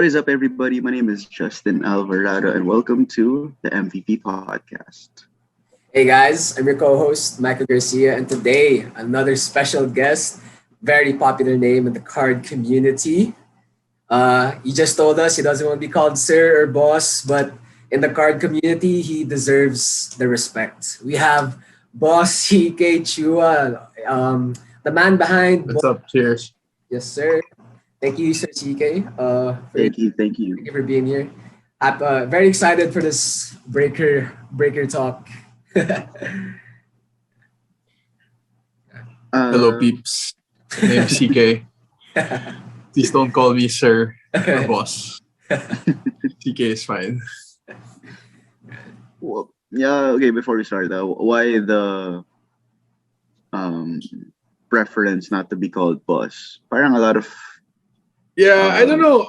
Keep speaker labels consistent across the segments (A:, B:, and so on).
A: What is up, everybody? My name is Justin Alvarado, and welcome to the MVP podcast.
B: Hey guys, I'm your co-host, Myko Garcia, and today another special guest, very popular name in the card community. He just told us he doesn't want to be called sir or boss, but in the card community, he deserves the respect. We have boss CK Chua, the man behind.
C: What's up? Cheers.
B: Yes, sir. Thank you, Sir CK.
A: Thank you.
B: Thank you for being here. I'm very excited for this breaker talk.
C: Hello, peeps. Name's CK. Please don't call me sir or boss. CK is fine.
A: Well, yeah, okay, before we start, why the preference not to be called boss? Parang a lot of
C: I don't know.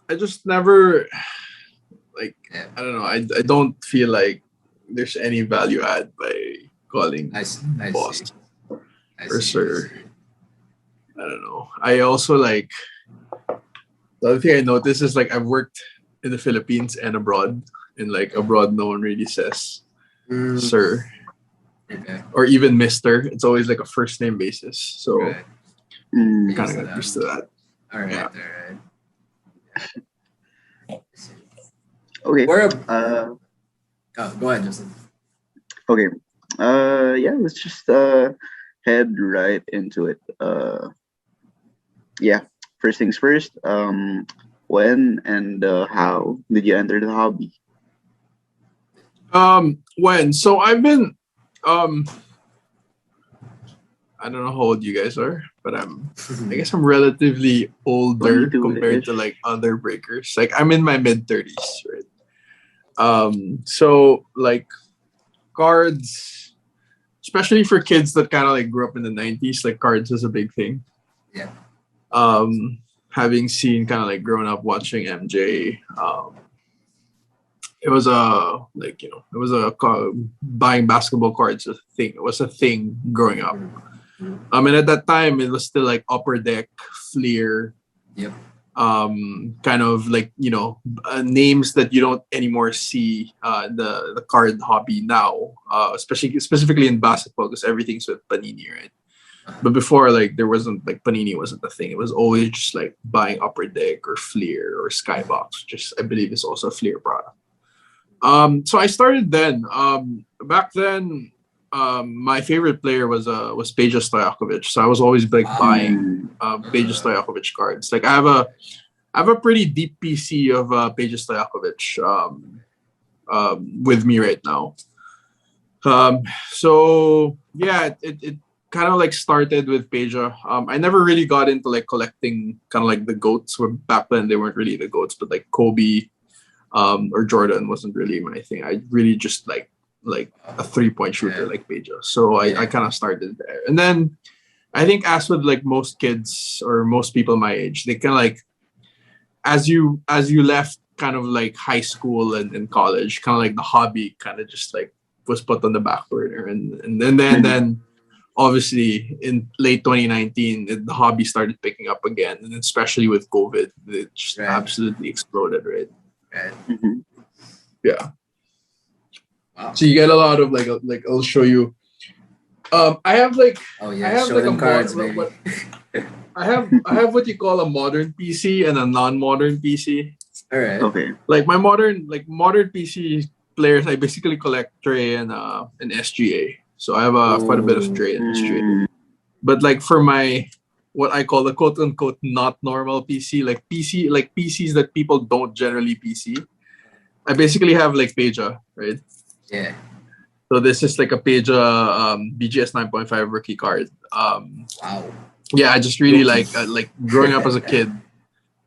C: I just never I don't know. I don't feel like there's any value add by calling boss or sir. I don't know. I also the other thing I noticed is I've worked in the Philippines and abroad. And abroad, no one really says sir.
B: Okay.
C: Or even Mister. It's always a first name basis. So
B: Right.
C: kind of got used to that.
B: All right.
C: Yeah.
B: All right.
A: okay.
B: We're
A: Uh,
B: go ahead, Justin.
A: okay. Let's just head right into it. First things first. When and how did you enter the hobby?
C: When? So I've been I don't know how old you guys are, but I guess I'm relatively older
A: 22-ish.
C: compared to other breakers. I'm in my mid-30s, right? So cards, especially for kids that kind of grew up in the 90s, cards is a big thing.
B: Yeah.
C: Having seen kind of growing up watching MJ, it was buying basketball cards was a thing. It was a thing growing up. And at that time it was still Upper Deck, Fleer.
B: Yep.
C: Kind of names that you don't anymore see the card hobby now, specifically in basketball because everything's with Panini, right? But before there wasn't Panini wasn't a thing. It was always just buying Upper Deck or Fleer or Skybox, which I believe is also a Fleer product. So I started then. Back then, my favorite player was Peja Stojakovic. So I was always buying Peja Stojakovic cards. I have a pretty deep PC of Peja Stojakovic with me right now. So yeah, it kind of started with Peja. I never really got into collecting kind of the GOATs. Where back then they weren't really the GOATs, but Kobe or Jordan wasn't really my thing. I really just like a 3-point shooter like Peja. So I kind of started there. And then I think as with most kids or most people my age, they kind of as you left kind of high school and college, kind of the hobby kind of just was put on the back burner. And then obviously in late 2019, the hobby started picking up again. And especially with COVID, it just absolutely exploded, right?
B: Right.
A: Mm-hmm.
C: Yeah.
B: Wow.
C: So you get a lot of I'll show you. I have
B: Oh yeah,
C: I have
B: show them cards,
C: mod-
B: baby.
C: I have what you call a modern PC and a non-modern PC.
B: All right.
A: Okay.
C: My modern PC players, I basically collect Dre and SGA. So I have quite a bit of Dre and SGA. But for my what I call the quote unquote not normal PC, PCs that people don't generally PC, I basically have Peja, right?
B: Yeah.
C: So this is a Peja BGS 9.5 rookie card.
B: Wow.
C: Yeah, I just really growing up as a kid.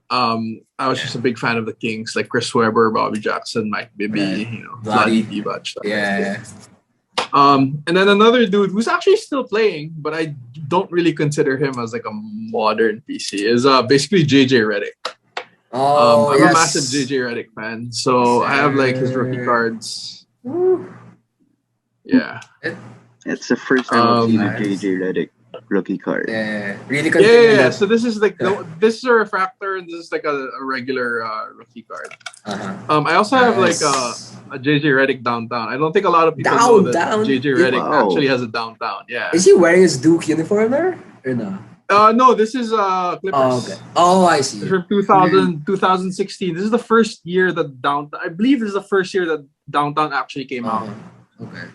C: I was just a big fan of the Kings, Chris Webber, Bobby Jackson, Mike Bibby, Vladi Divac.
B: Yeah.
C: And then another dude who's actually still playing, but I don't really consider him as a modern PC, is basically JJ Reddick.
B: Oh,
C: I'm
B: yes.
C: a massive JJ Reddick fan, so I have his rookie cards.
B: Woo.
C: Yeah.
A: It's the first time I've seen a JJ Reddick rookie card.
B: Yeah, really
C: Yeah, yeah,
B: continue
C: yeah.
B: that.
C: So this is like this is a refractor, and this is like a regular rookie card. I also have like
B: Nice.
C: a JJ Reddick downtown. I don't think a lot of people know that
B: Down.
C: JJ Reddick
A: Wow.
C: actually has a downtown. Yeah.
B: Is he wearing his Duke uniform there or no?
C: No, this is Clippers.
B: Oh, okay. Oh, I see.
C: It's from 2016. This is the first year that downtown. I believe this is the first year that downtown actually came out.
B: Okay.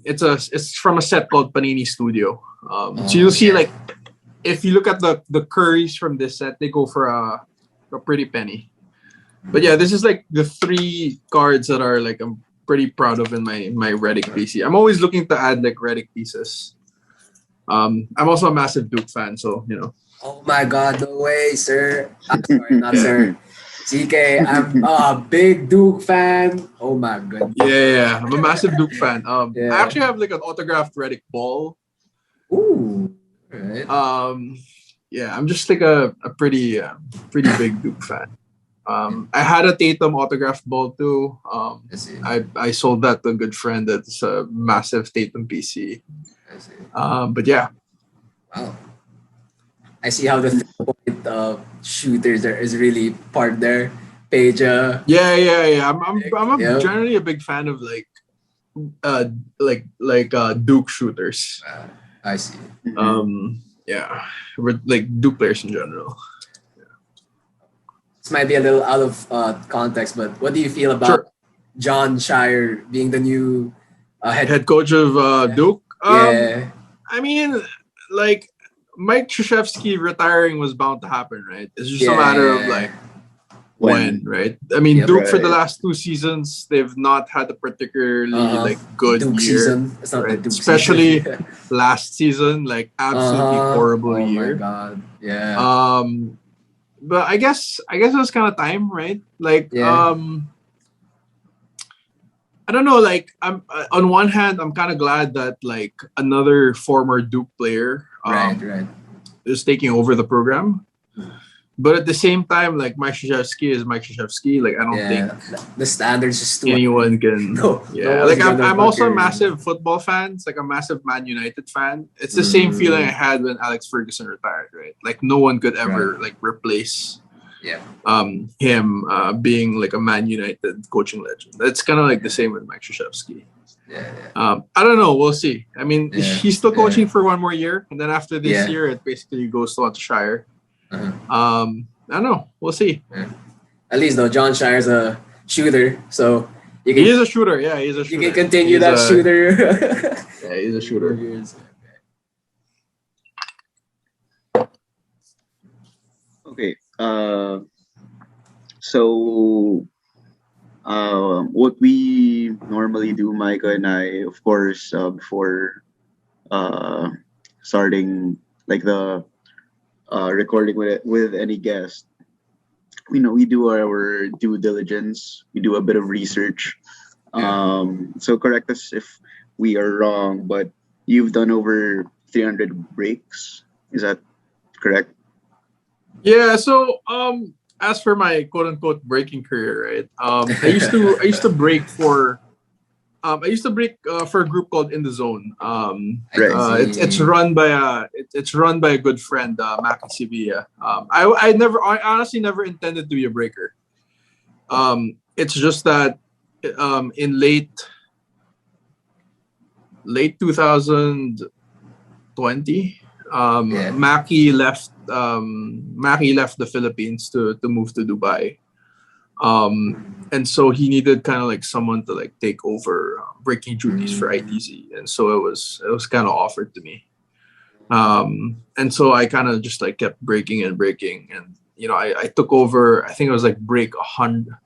C: It's from a set called Panini Studio. So you'll see like if you look at the Currys from this set, they go for a pretty penny. But yeah, this is like the 3 cards that are like I'm pretty proud of in my Reddick PC. I'm always looking to add like Reddick pieces. I'm also a massive Duke fan, so you know.
B: Oh my God! No way, sir. I'm sorry, not sir. CK, I'm a big Duke fan. Oh my goodness.
C: Yeah. I'm a massive Duke fan.
B: Yeah.
C: I actually have like an autographed Reddick ball.
B: Ooh. Right.
C: Yeah, I'm just like a pretty big Duke fan. I had a Tatum autographed ball too. I sold that to a good friend that's a massive Tatum PC.
B: I see.
C: But yeah.
B: Wow. I see how the 3-point shooters is really part there. Peja.
C: Yeah. I'm
B: Yep.
C: generally a big fan of Duke shooters.
B: I see.
C: Yeah, we're like Duke players in general.
B: This might be a little out of context, but what do you feel about John Shire being the new
C: head coach of Duke?
B: Yeah.
C: I mean, like Mike Krzyzewski retiring was bound to happen, right? It's just a matter of like when, right? I mean, Duke for the last 2 seasons, they've not had a particularly like good
B: Duke
C: year,
B: season. It's not
C: right?
B: the Duke
C: Especially
B: season.
C: last season, like absolutely horrible year.
B: Oh my God! Yeah.
C: But I guess it was kind of time, right? Like, I don't know. Like, I'm on one hand, I'm kind of glad that like another former Duke player,
B: right,
C: is taking over the program. But at the same time, like Mike Krzyzewski is Mike Krzyzewski. Like, I don't think
B: the standards just too
C: anyone can.
B: No,
C: like I'm also a massive football fan. It's like a massive Man United fan. It's the same feeling I had when Alex Ferguson retired, right? Like no one could ever like replace him being like a Man United coaching legend. It's kind of like the same with Mike Krzyzewski. I don't know. We'll see. I mean, he's still coaching for 1 more year, and then after this year, it basically goes to Shire. I don't know. We'll see.
B: At least though, John Shire's a shooter, so
C: he is a shooter. Yeah, he's a shooter.
B: You can continue that shooter.
C: Yeah, he's a shooter.
A: Okay. So what we normally do, Myko and I, of course, before starting like the recording with any guest, we do our due diligence. We do a bit of research. So correct us if we are wrong, but you've done over 300 breaks. Is that correct?
C: Yeah. So as for my quote unquote breaking career, right? I used to break for a group called In the Zone. It's run by a good friend, Maki Sevilla. I honestly never intended to be a breaker. It's just that in late 2020, Maki left the Philippines to move to Dubai. And so he needed kind of like someone to like take over breaking duties for ITZ, and so it was kind of offered to me. And so I kind of just like kept breaking, and I took over. I think it was like break 100.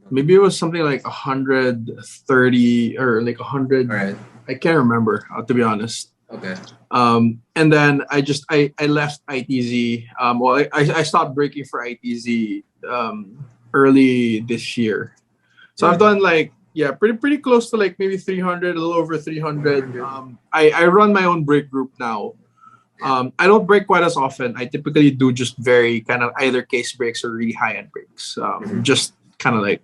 C: Maybe it was something like 130 or like 100.
B: Right.
C: I can't remember, to be honest.
B: Okay.
C: And then I left ITZ. I stopped breaking for ITZ early this year. So I've done like pretty close to like maybe 300, a little over 300. I run my own break group now. I don't break quite as often. I typically do just very kind of either case breaks or really high end breaks. Just kind of like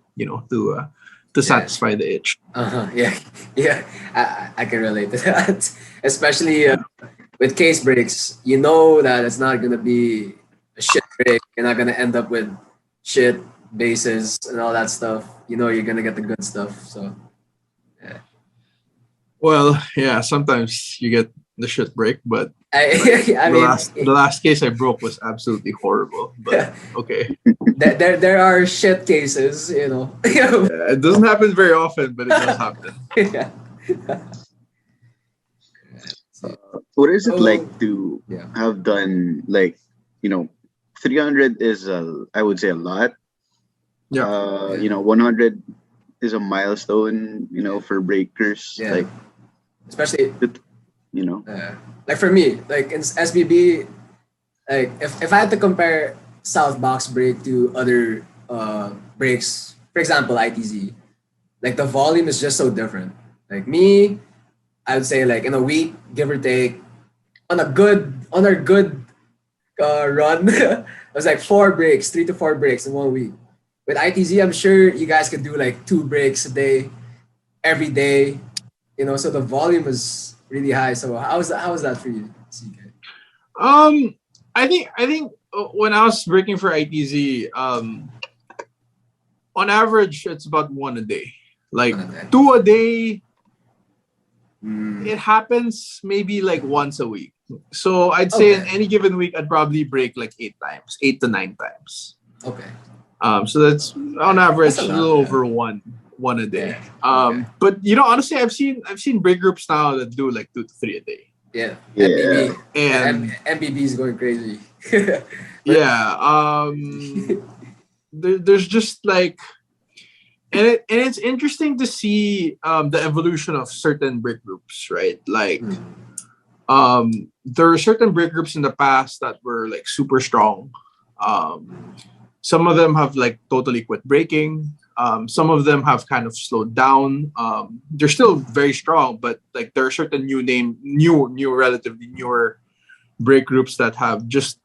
C: to satisfy the itch.
B: Yeah. I can relate to that, especially with case breaks, you know that it's not gonna be a shit break. You're not gonna end up with shit bases and all that stuff. You know you're gonna get the good stuff. So yeah.
C: Well, yeah, sometimes you get the shit break, but
B: I
C: the last case I broke was absolutely horrible. But okay,
B: there are shit cases, you know.
C: yeah, it doesn't happen very often, but it does happen.
B: Yeah.
A: What is it
B: Oh,
A: like to
B: yeah.
A: have done, like, 300 is I would say a lot.
C: Yeah.
A: 100 is a milestone, for breakers.
B: Yeah.
A: Like,
B: Especially
A: you know.
B: like for me, like in SBB, like if I had to compare South Box break to other breaks, for example, ITZ, like the volume is just so different. Like me, I would say like in a week, give or take, on our good run, it was like 3 to 4 breaks in 1 week. With ITZ, I'm sure you guys could do like 2 breaks a day, every day. So the volume is really high. So how was that for you, CK?
C: I think when I was breaking for ITZ, on average it's about 1 a day. Like 2 a day. It happens maybe like once a week. So I'd say in any given week I'd probably break like 8 to 9 times.
B: Okay.
C: So that's on average a little over one a day.
B: Yeah.
C: But honestly, I've seen break groups now that do like 2 to 3 a day.
B: Yeah.
A: Yeah.
B: And MBB is going crazy.
C: Yeah. There's just like, and it's interesting to see the evolution of certain break groups, right? Like, there are certain break groups in the past that were like super strong. Some of them have like totally quit breaking. Some of them have kind of slowed down. They're still very strong, but like there are certain relatively newer break groups that have just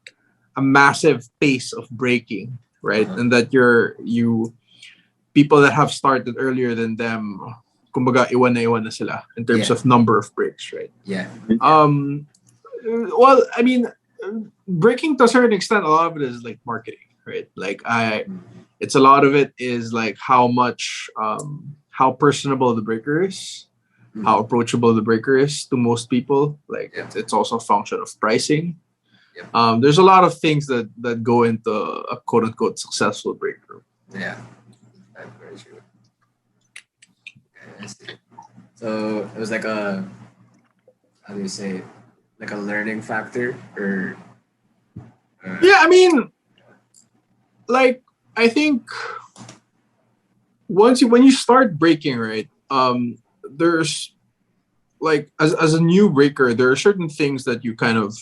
C: a massive pace of breaking, right? And that people that have started earlier than them, kumbaga iwan na sila in terms of number of breaks, right?
B: Yeah.
C: Well, I mean, breaking to a certain extent, a lot of it is like marketing, right? Like it's a lot of it is like how much, how personable the breaker is, how approachable the breaker is to most people. Like it's also a function of pricing. There's a lot of things that go into a quote unquote successful break group.
B: Yeah, that's very true. Okay, I see. So it was like how do you say, like a learning factor, or?
C: Yeah, I mean, like I think when you start breaking, right? There's like as a new breaker, there are certain things that you kind of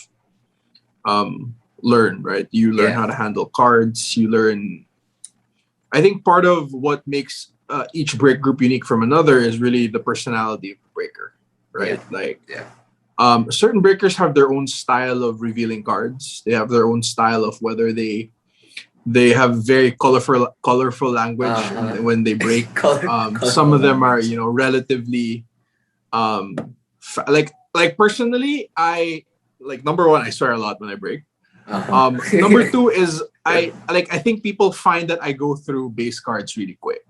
C: learn, right? You learn how to handle cards. You learn. I think part of what makes each break group unique from another is really the personality of the breaker, right? Certain breakers have their own style of revealing cards. They have their own style of whether they have very colorful language when they break. Some of them are relatively like personally, I like number one, I swear a lot when I break. Number two is I think people find that I go through base cards really quick.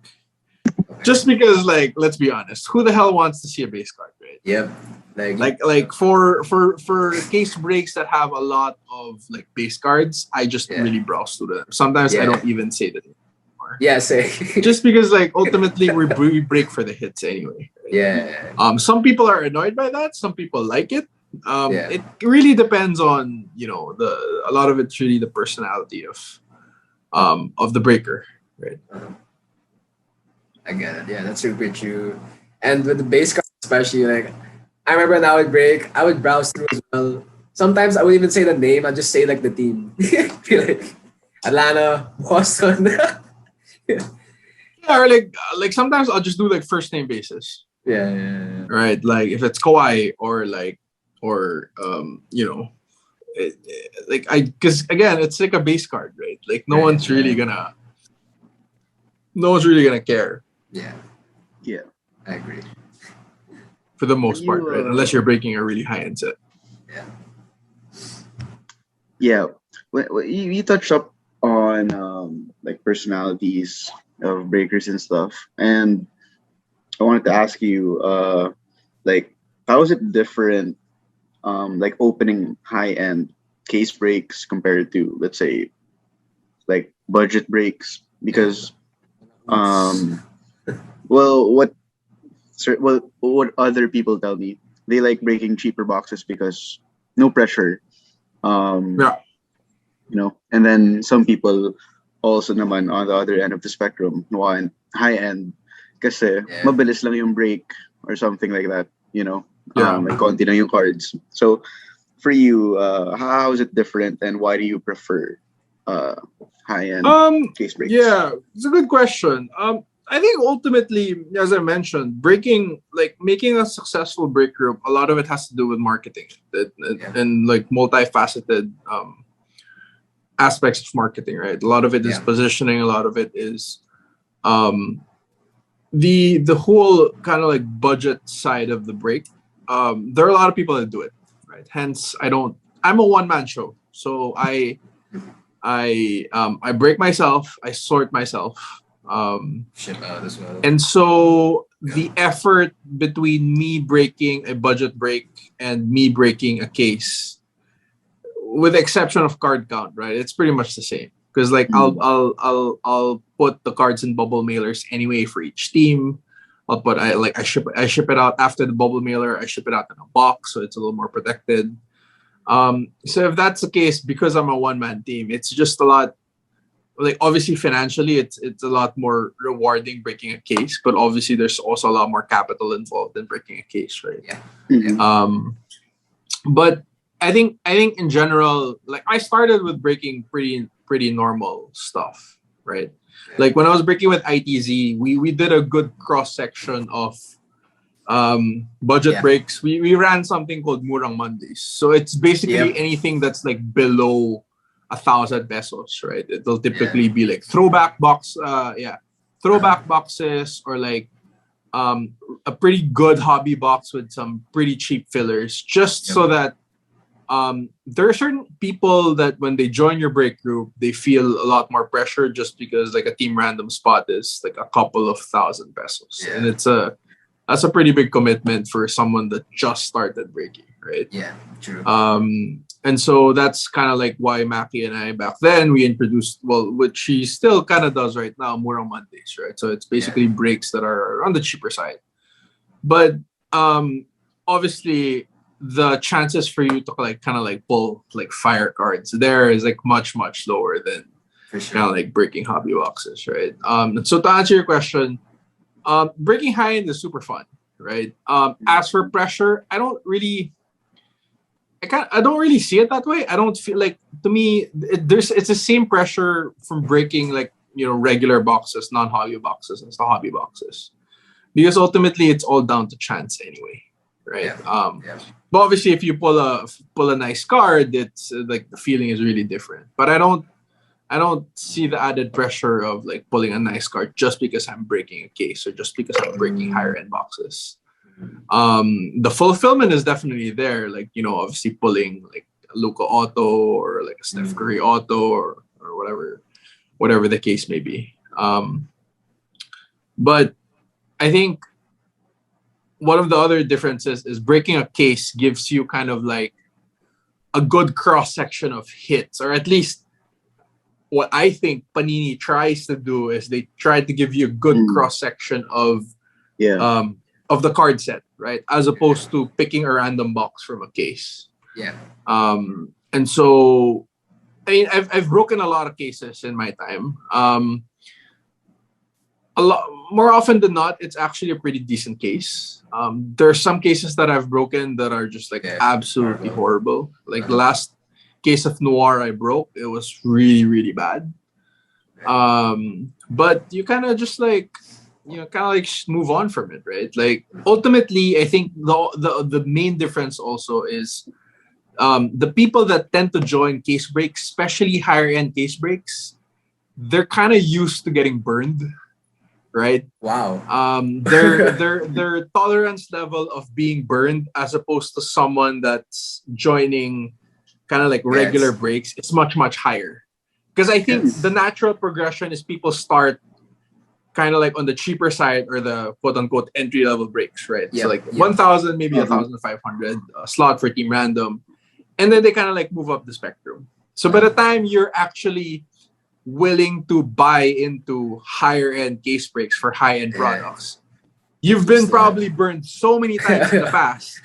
C: Just because, like, let's be honest, who the hell wants to see a base card, right?
B: Yep.
C: Like for case breaks that have a lot of like base cards, I just really browse through them. Sometimes I don't even say them anymore.
B: Yeah, say.
C: Just because, like, ultimately we break for the hits anyway. Right?
B: Yeah.
C: Some people are annoyed by that. Some people like it. It really depends on a lot of it's really the personality of the breaker, right?
B: I get it. Yeah, that's super true. And with the base cards, especially, like, I remember when I would break, I would browse through as well. Sometimes I would even say the name. I'd just say like the team. Like Atlanta, Boston.
C: Or like sometimes I'll just do like first name basis.
B: Yeah.
C: Right, like if it's Kawhi or because again it's like a base card, right? Like no one's really gonna care.
B: Yeah, I agree.
C: For the most part, right? Unless you're breaking a really high end set.
B: Yeah.
A: Yeah, you touched up on like personalities of breakers and stuff, and I wanted to ask you, like, how is it different, like opening high end case breaks compared to, let's say, like budget breaks?
B: Yeah.
A: Because, um, well, what other people tell me, they like breaking cheaper boxes because no pressure. Um,
C: Yeah.
A: and then some people also naman on the other end of the spectrum want high end kasi
B: Yeah.
A: mabilis lang yung break or something like that,
C: Yeah.
A: like konti lang yung cards. So for you, how is it different and why do you prefer uh high end case breaks?
C: Yeah, it's a good question. I think ultimately, as I mentioned, breaking like making a successful break group, a lot of it has to do with marketing
B: Yeah.
C: and like multifaceted aspects of marketing, right? A lot of it is
B: Yeah.
C: positioning, a lot of it is um the whole kind of like budget side of the break. There are a lot of people that do it, right? Hence, I'm a one man show, so I break myself, I sort myself,
B: Ship out as well.
C: and so the effort between me breaking a budget break and me breaking a case, with the exception of card count, right? It's pretty much the same because like
A: Mm.
C: I'll put the cards in bubble mailers anyway for each team. I ship it out after the bubble mailer. I ship it out in a box, so it's a little more protected. So if that's the case, because I'm a one man team, it's just a lot. Like obviously financially, it's a lot more rewarding breaking a case, but obviously there's also a lot more capital involved in breaking a case, right?
B: Yeah.
A: Mhm.
C: But I think in general, like I started with breaking pretty normal stuff, right? Like when I was breaking with ITZ, we did a good cross section of budget
B: Yeah.
C: breaks. We ran something called Murang Mondays. So it's basically
B: Yep.
C: anything that's like below 1,000 pesos, right? It'll typically be like throwback boxes or like a pretty good hobby box with some pretty cheap fillers, just so that there are certain people that when they join your break group, they feel a lot more pressure just because like a team random spot is like a couple of 1,000 pesos,
B: Yeah.
C: and that's a pretty big commitment for someone that just started breaking, right?
B: Yeah. True.
C: And so that's kind of like why Maki and I back then we introduced, well, which she still kind of does right now, Murang Mondays, right? So it's basically breaks that are on the cheaper side. But obviously the chances for you to like kind of like pull like fire cards there is like much lower than
B: For
C: kind
B: sure.
C: of like breaking hobby boxes, right? So to answer your question, breaking high end is super fun, right? As for pressure, I don't really see it that way. I don't feel like, to me it's the same pressure from breaking like regular boxes, non-hobby boxes, as the hobby boxes, because ultimately it's all down to chance anyway, right?
B: Yeah. Yeah.
C: But obviously if you pull a nice card, it's like the feeling is really different. But I don't see the added pressure of like pulling a nice card just because I'm breaking a case or just because I'm breaking higher end boxes. The fulfillment is definitely there, like obviously pulling like a Luka auto or like a Steph Curry auto or whatever the case may be. But I think one of the other differences is breaking a case gives you kind of like a good cross section of hits, or at least what I think Panini tries to do is they try to give you a good cross section
A: Yeah.
C: of the card set, right? As opposed to picking a random box from a case.
B: Yeah.
C: And so, I mean, I've broken a lot of cases in my time. A lot more often than not, it's actually a pretty decent case. There are some cases that I've broken that are just like absolutely horrible. Like the last case of Noir I broke, it was really bad. But you kind of just like move on from it, right? Like ultimately, I think the main difference also is the people that tend to join case breaks, especially higher end case breaks, they're kind of used to getting burned, right?
B: Wow.
C: Their tolerance level of being burned, as opposed to someone that's joining kind of like regular
B: Yes.
C: breaks, it's much higher. Because I think
B: Yes.
C: the natural progression is people start kind of like on the cheaper side or the quote unquote entry level breaks, right?
B: Yep,
C: So like
B: yep.
C: 1,000, maybe
A: Uh-huh.
C: 1,500 slot for team random, and then they kind of like move up the spectrum. So by the time you're actually willing to buy into higher end case breaks for high end
B: Yeah.
C: products, you've been
B: Still
C: probably burned so many times in the past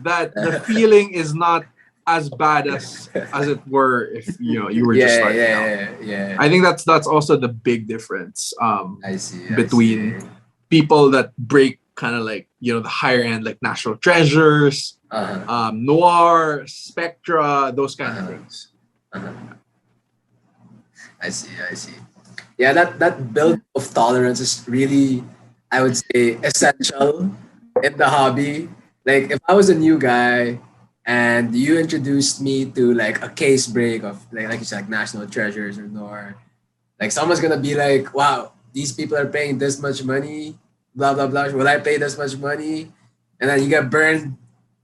C: that the feeling is not as bad as it were if you were just starting out.
B: yeah.
C: I think that's also the big difference
B: I see.
C: between people that break kind of like the higher end like National Treasures, Noir, Spectra, those kind of things.
B: I see. Yeah, that build of tolerance is really, I would say, essential in the hobby. Like if I was a new guy and you introduced me to like a case break of like you said, like National Treasures or Nor, like someone's gonna be like, wow, these people are paying this much money, blah blah blah. Will I pay this much money? And then you get burned.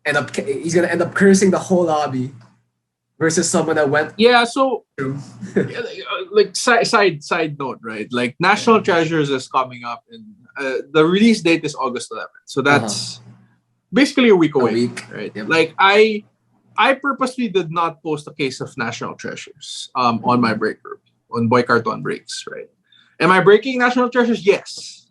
B: He's gonna end up cursing the whole hobby versus someone that went
C: Yeah, so
B: through.
C: like side note, right? Like National Treasures is coming up, and the release date is August 11th. So that's basically a week away,
B: week.
C: right?
B: Yep.
C: Like I purposely did not post a case of National Treasures on my break group on Boy Carton Breaks, right? Am I breaking National Treasures? Yes.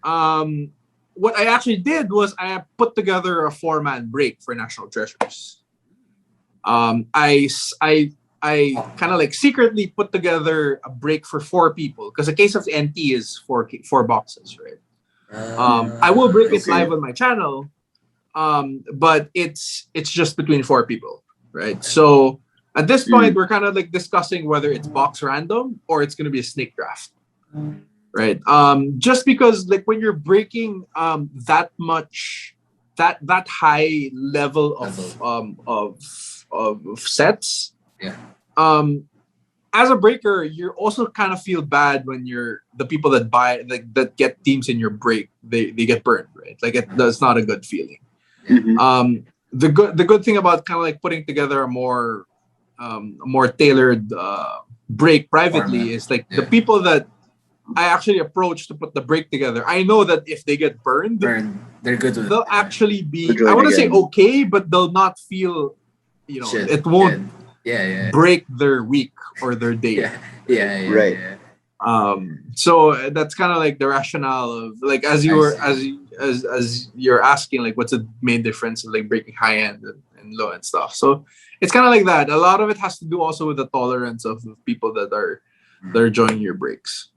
C: What I actually did was I put together a 4-man break for National Treasures. I kind of like secretly put together a break for 4 people because a case of NT is 4 boxes, right? I will break it live on my channel, but it's just between 4 people, right? So at this point, we're kind of like discussing whether it's box random or it's going to be a snake draft, right? Just because like when you're breaking that much, that high level of sets, as a breaker, you also kind of feel bad when you're the people that buy like that get teams in your break, they get burned, right? Like that's not a good feeling. The good thing about kind of like putting together a more tailored break privately is like the people that I actually approach to put the break together, I know that if they get burned,
B: they're good with
C: they'll
B: it.
C: actually be,
A: Join
C: I want to say
A: again.
C: okay, but they'll not feel,
B: Shit.
C: it won't break their week or their day.
A: Right.
C: So that's kind of like the rationale of like as you're asking like what's the main difference of like breaking high end and low end stuff. So it's kind of like that. A lot of it has to do also with the tolerance of people that are joining your breaks.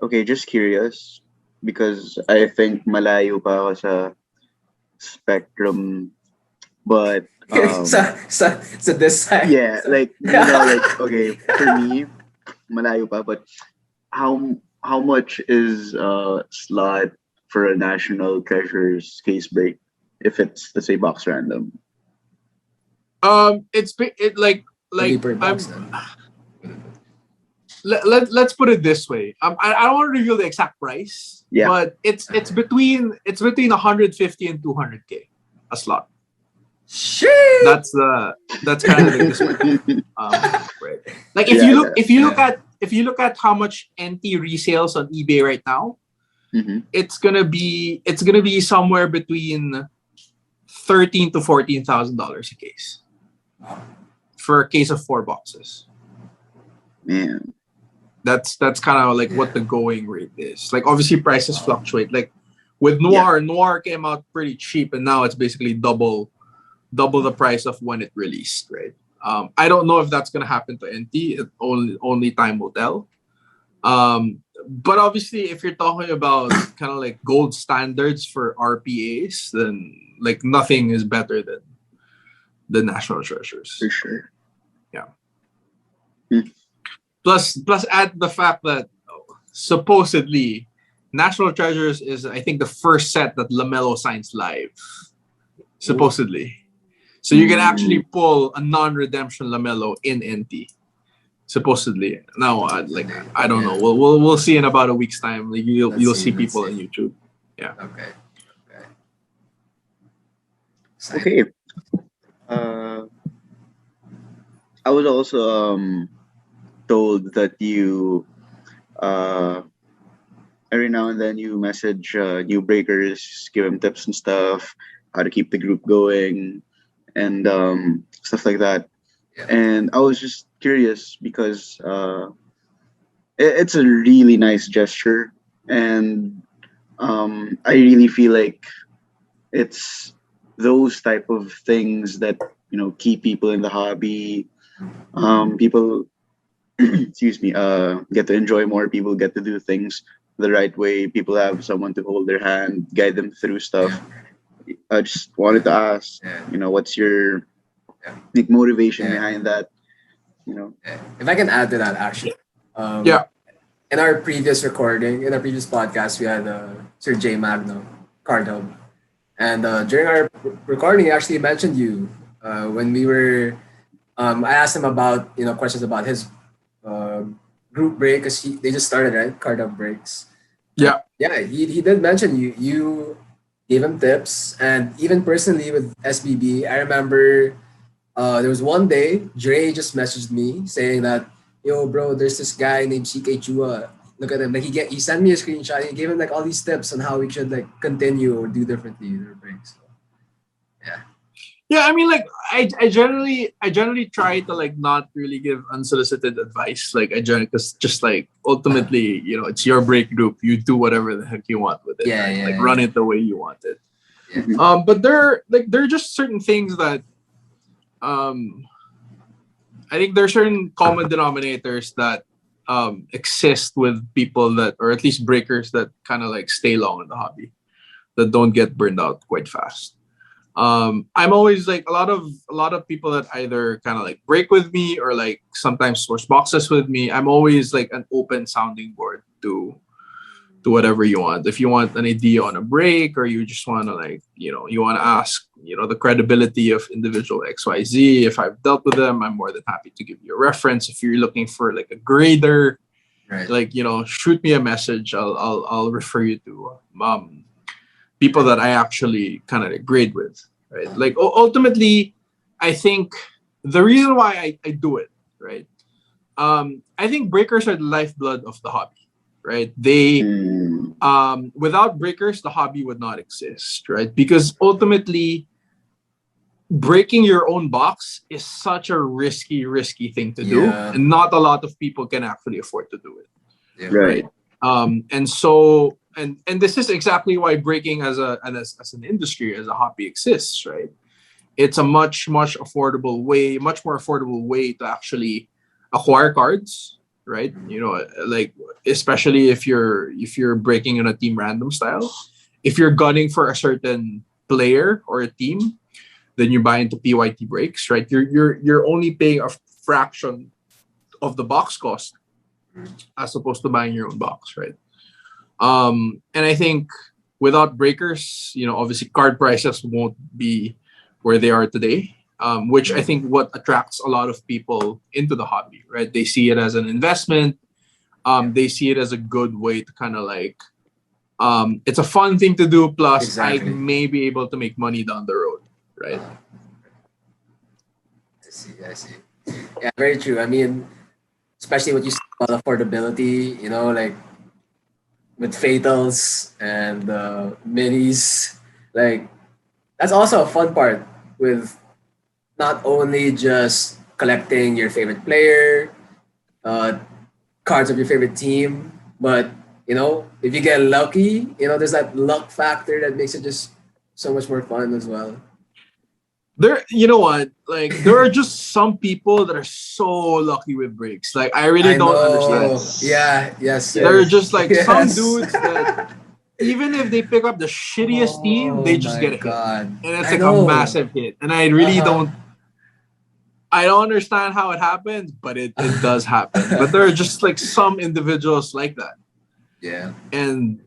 A: Okay, just curious because I think malayo pa ako sa spectrum, but
B: so this side.
A: yeah, like like okay, for me, malayo pa. But how much is slot for a National Treasures case break if it's let's say box random?
C: It's like
B: Per box,
C: let's put it this way. I don't want to reveal the exact price, but it's between 150 and 200K a slot.
B: Shit.
C: That's kind of like this one. Right. Like if you look at how much NT resales on eBay right now, it's gonna be somewhere between $13,000 to $14,000 a case for a case of 4 boxes.
A: Man.
C: That's kind of like what the going rate is. Like obviously prices fluctuate. Like with Noir came out pretty cheap and now it's basically double the price of when it released, right? I don't know if that's gonna happen to NT. Only time will tell. But obviously if you're talking about kind of like gold standards for RPAs, then like nothing is better than the National Treasures.
A: For sure.
C: Yeah. Plus add the fact that supposedly National Treasures is I think the first set that LaMelo signs live. Supposedly. So you can actually pull a non-redemption LaMelo in NT. Supposedly. Now I don't know. We'll see in about a week's time. Like you'll see people on YouTube. Yeah.
B: Okay.
A: uh, I was also told that you uh, every now and then you message new breakers, give them tips and stuff, how to keep the group going, and stuff like that.
B: Yeah.
A: And I was just curious because it's a really nice gesture, and I really feel like it's those type of things that keep people in the hobby. People, excuse me, get to enjoy more. People get to do things the right way. People have someone to hold their hand, guide them through stuff. I just wanted to ask,
B: Yeah.
A: what's your
B: Yeah.
A: like motivation
B: Yeah.
A: behind that? You know.
B: If I can add to that, actually,
C: Yeah.
B: in our previous recording, in our previous podcast, we had Sir J Magno, Card Hub, and during our recording, he actually mentioned you when we were. I asked him about questions about his uh, group break because they just started, right, Card Hub breaks.
C: Yeah.
B: Yeah, he did mention you. You gave him tips, and even personally with SBB, I remember there was one day Dre just messaged me saying that, "Yo, bro, there's this guy named CK Chua. Look at him. Like he sent me a screenshot. He gave him like all these tips on how we should like continue or do differently in our breaks." So, yeah.
C: Yeah, I mean, like, I generally try to like not really give unsolicited advice. Like, I generally, because just like ultimately, it's your break group. You do whatever the heck you want with it.
B: Yeah,
C: Right?
B: yeah,
C: Like,
B: yeah.
C: run it the way you want it.
B: Yeah.
C: But there are just certain things that um I think there are certain common denominators that exist with people that, or at least breakers that kind of like stay long in the hobby, that don't get burned out quite fast. I'm always like a lot of people that either kind of like break with me or like sometimes source boxes with me. I'm always like an open sounding board to whatever you want. If you want an idea on a break, or you just want to like you want to ask the credibility of individual XYZ, if I've dealt with them, I'm more than happy to give you a reference. If you're looking for like a grader,
B: Right.
C: like shoot me a message. I'll refer you to people that I actually kind of grade with, right? Like ultimately, I think the reason why I do it, right? I think breakers are the lifeblood of the hobby, right? They
A: Mm,
C: without breakers, the hobby would not exist, right? Because ultimately, breaking your own box is such a risky thing to do,
B: Yeah.
C: and not a lot of people can actually afford to do it,
B: Yeah.
A: right.
C: and so and this is exactly why breaking as an industry, as a hobby exists, right? It's a much more affordable way to actually acquire cards, right? Like, especially if you're breaking in a team random style. If you're gunning for a certain player or a team, then you buy into PYT breaks, right? You're only paying a fraction of the box cost as opposed to buying your own box, right? And I think without breakers, obviously card prices won't be where they are today. Which I think what attracts a lot of people into the hobby, right? They see it as an investment. They see it as a good way to kind of like, it's a fun thing to do. Plus,
B: Exactly.
C: I may be able to make money down the road, right?
B: I see. Yeah, very true. I mean, especially what you said about affordability, like with fatals and minis, like that's also a fun part with not only just collecting your favorite player, uh, cards of your favorite team, but if you get lucky, there's that luck factor that makes it just so much more fun as well.
C: You know what? Like, there are just some people that are so lucky with breaks. Like, I really
B: I
C: don't understand.
B: know.
A: Yes.
B: Yeah. Yes.
C: There are
B: Yes.
C: just like some
B: Yes.
C: dudes that even if they pick up the shittiest team,
B: Oh
C: they just
B: my
C: get a hit,
B: god.
C: and it's
B: I
C: like a
B: know.
C: massive hit. And I really
B: Uh-huh.
C: don't. I don't understand how it happens, but it does happen. But there are just like some individuals like that,
B: Yeah.
C: and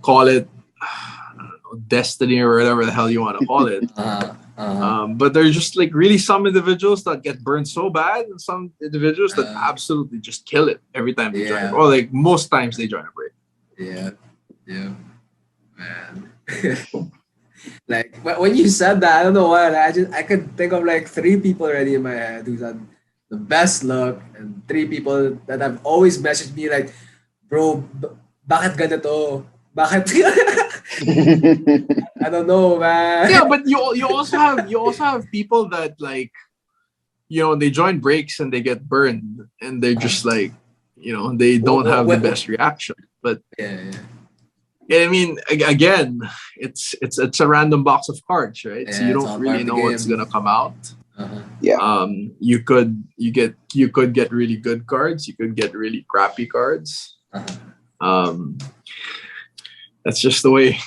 C: call it, I don't know, destiny or whatever the hell you want to call it.
B: Uh-huh.
C: But there's just like really some individuals that get burned so bad, and some individuals that
B: Uh,
C: absolutely just kill it every time they join a
B: yeah.
C: break. Or like most times they join a break.
B: Yeah. Yeah. Man. Like when you said that, I don't know why. I could think of like three people already in my head who's had the best luck, and three people that have always messaged me like, bro, bakit ganito? Bakit? I don't know, man.
C: Yeah, but you also have people that like, they join breaks and they get burned and they're just like, they don't have the best reaction. But
B: Yeah.
C: I mean, again, it's a random box of cards, right? So
B: Yeah,
C: you
B: it's all
C: don't
B: part
C: really
B: of the
C: know what's
B: game.
C: gonna come out.
B: Uh-huh.
A: Yeah.
C: You could get really good cards. You could get really crappy cards. Um, that's just the way.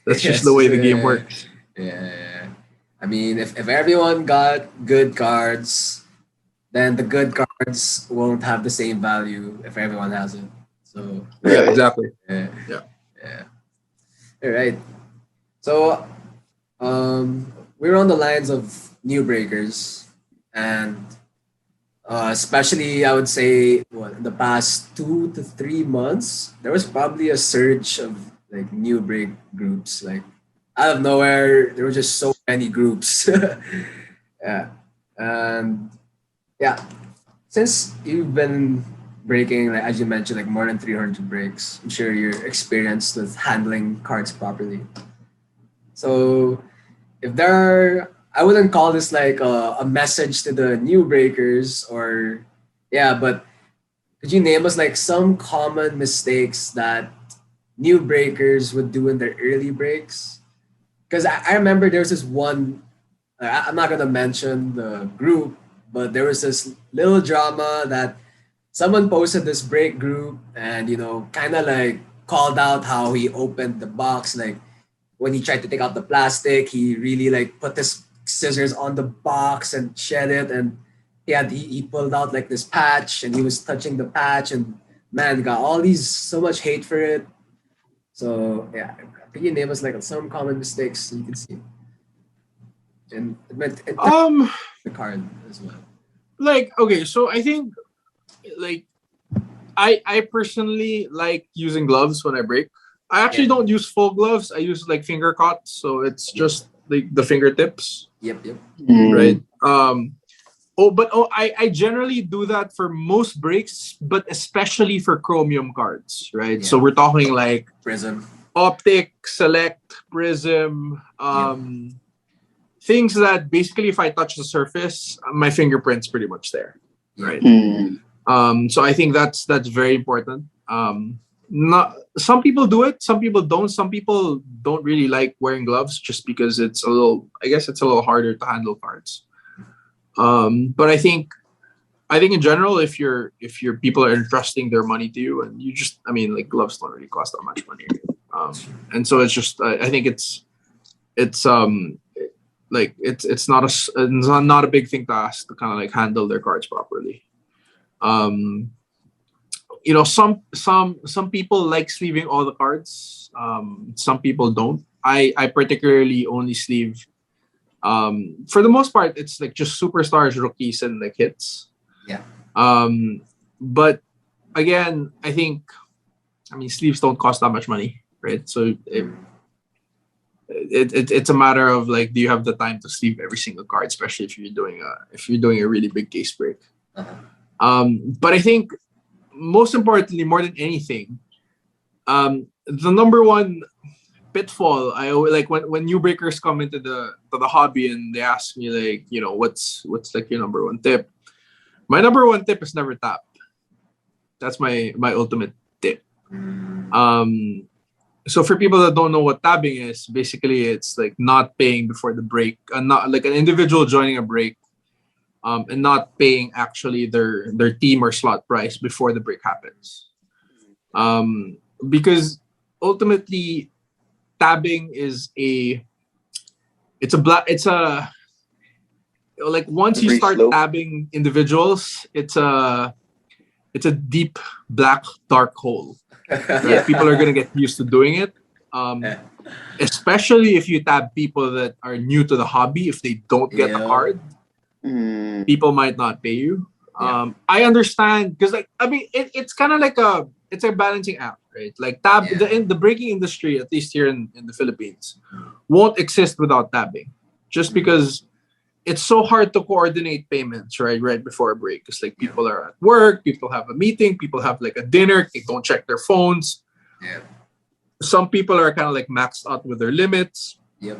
C: That's just the way the game works.
B: Yeah. I mean, if everyone got good cards, then the good cards won't have the same value if everyone has it. So
C: Yeah,
A: Right.
C: exactly.
B: yeah.
C: Yeah.
B: Yeah. All right. So we're on the lines of new breakers, and especially I would say in the past 2 to 3 months, there was probably a surge of like new break groups. Like out of nowhere, there were just so many groups. Yeah, and yeah, since you've been breaking, like as you mentioned, like more than 300 breaks, I'm sure you're experienced with handling cards properly. So if there are, I wouldn't call this like a message to the new breakers or, yeah, but could you name us like some common mistakes that new breakers would do in their early breaks? Because I remember there was this one, I'm not going to mention the group, but there was this little drama that someone posted this break group and, kind of like called out how he opened the box, like when he tried to take out the plastic, he really like put his scissors on the box and shed it, and he pulled out like this patch, and he was touching the patch, and man, got all these so much hate for it. So yeah, can you name us like some common mistakes you can see, and it the card as well.
C: Like, okay, so I think like I personally like using gloves when I break. I actually
B: Yeah.
C: don't use full gloves. I use like finger cuts, so it's just like the fingertips,
B: Yep.
C: right? I generally do that for most breaks, but especially for chromium cards, right? So
B: Yeah.
C: we're talking like
B: Prizm.
C: Optic, Select, Prizm, things that basically if I touch the surface, my fingerprint's pretty much there, right? So I think that's very important. Not some people do it, some people don't. Some people don't really like wearing gloves just because it's I guess it's a little harder to handle cards. But I think in general, if your people are entrusting their money to you, and you just, I mean, like gloves don't really cost that much money, and so it's just I think it's like it's not a big thing to ask to kind of like handle their cards properly. Some people like sleeving all the cards. Some people don't. I particularly only sleeve. For the most part, it's like just superstars, rookies, and like hits.
B: Yeah.
C: But again, I mean, sleeves don't cost that much money, right? So it's a matter of like, do you have the time to sleeve every single card, especially if you're doing a really big case break. But I think most importantly, more than anything, the number one pitfall I always like when new breakers come into the hobby and they ask me like, what's like your number one tip. My number one tip is never tap. That's my ultimate tip. So for people that don't know what tabbing is, basically it's like not paying before the break, not like an individual joining a break, and not paying actually their team or slot price before the break happens. Because ultimately tabbing is like once you
A: Very
C: start
A: slow.
C: tabbing individuals, it's a deep black dark hole. Right? People are gonna get used to doing it. Especially if you tab people that are new to the hobby, if they don't get the card, people might not pay you. I understand because like I mean it's kind of like it's a balancing act, right? Like the breaking industry, at least here in the Philippines, won't exist without tabbing, just because it's so hard to coordinate payments right before a break. Because like people are at work, people have a meeting, people have like a dinner, they don't check their phones.
B: Yeah.
C: Some people are kind of like maxed out with their limits,
B: Yep.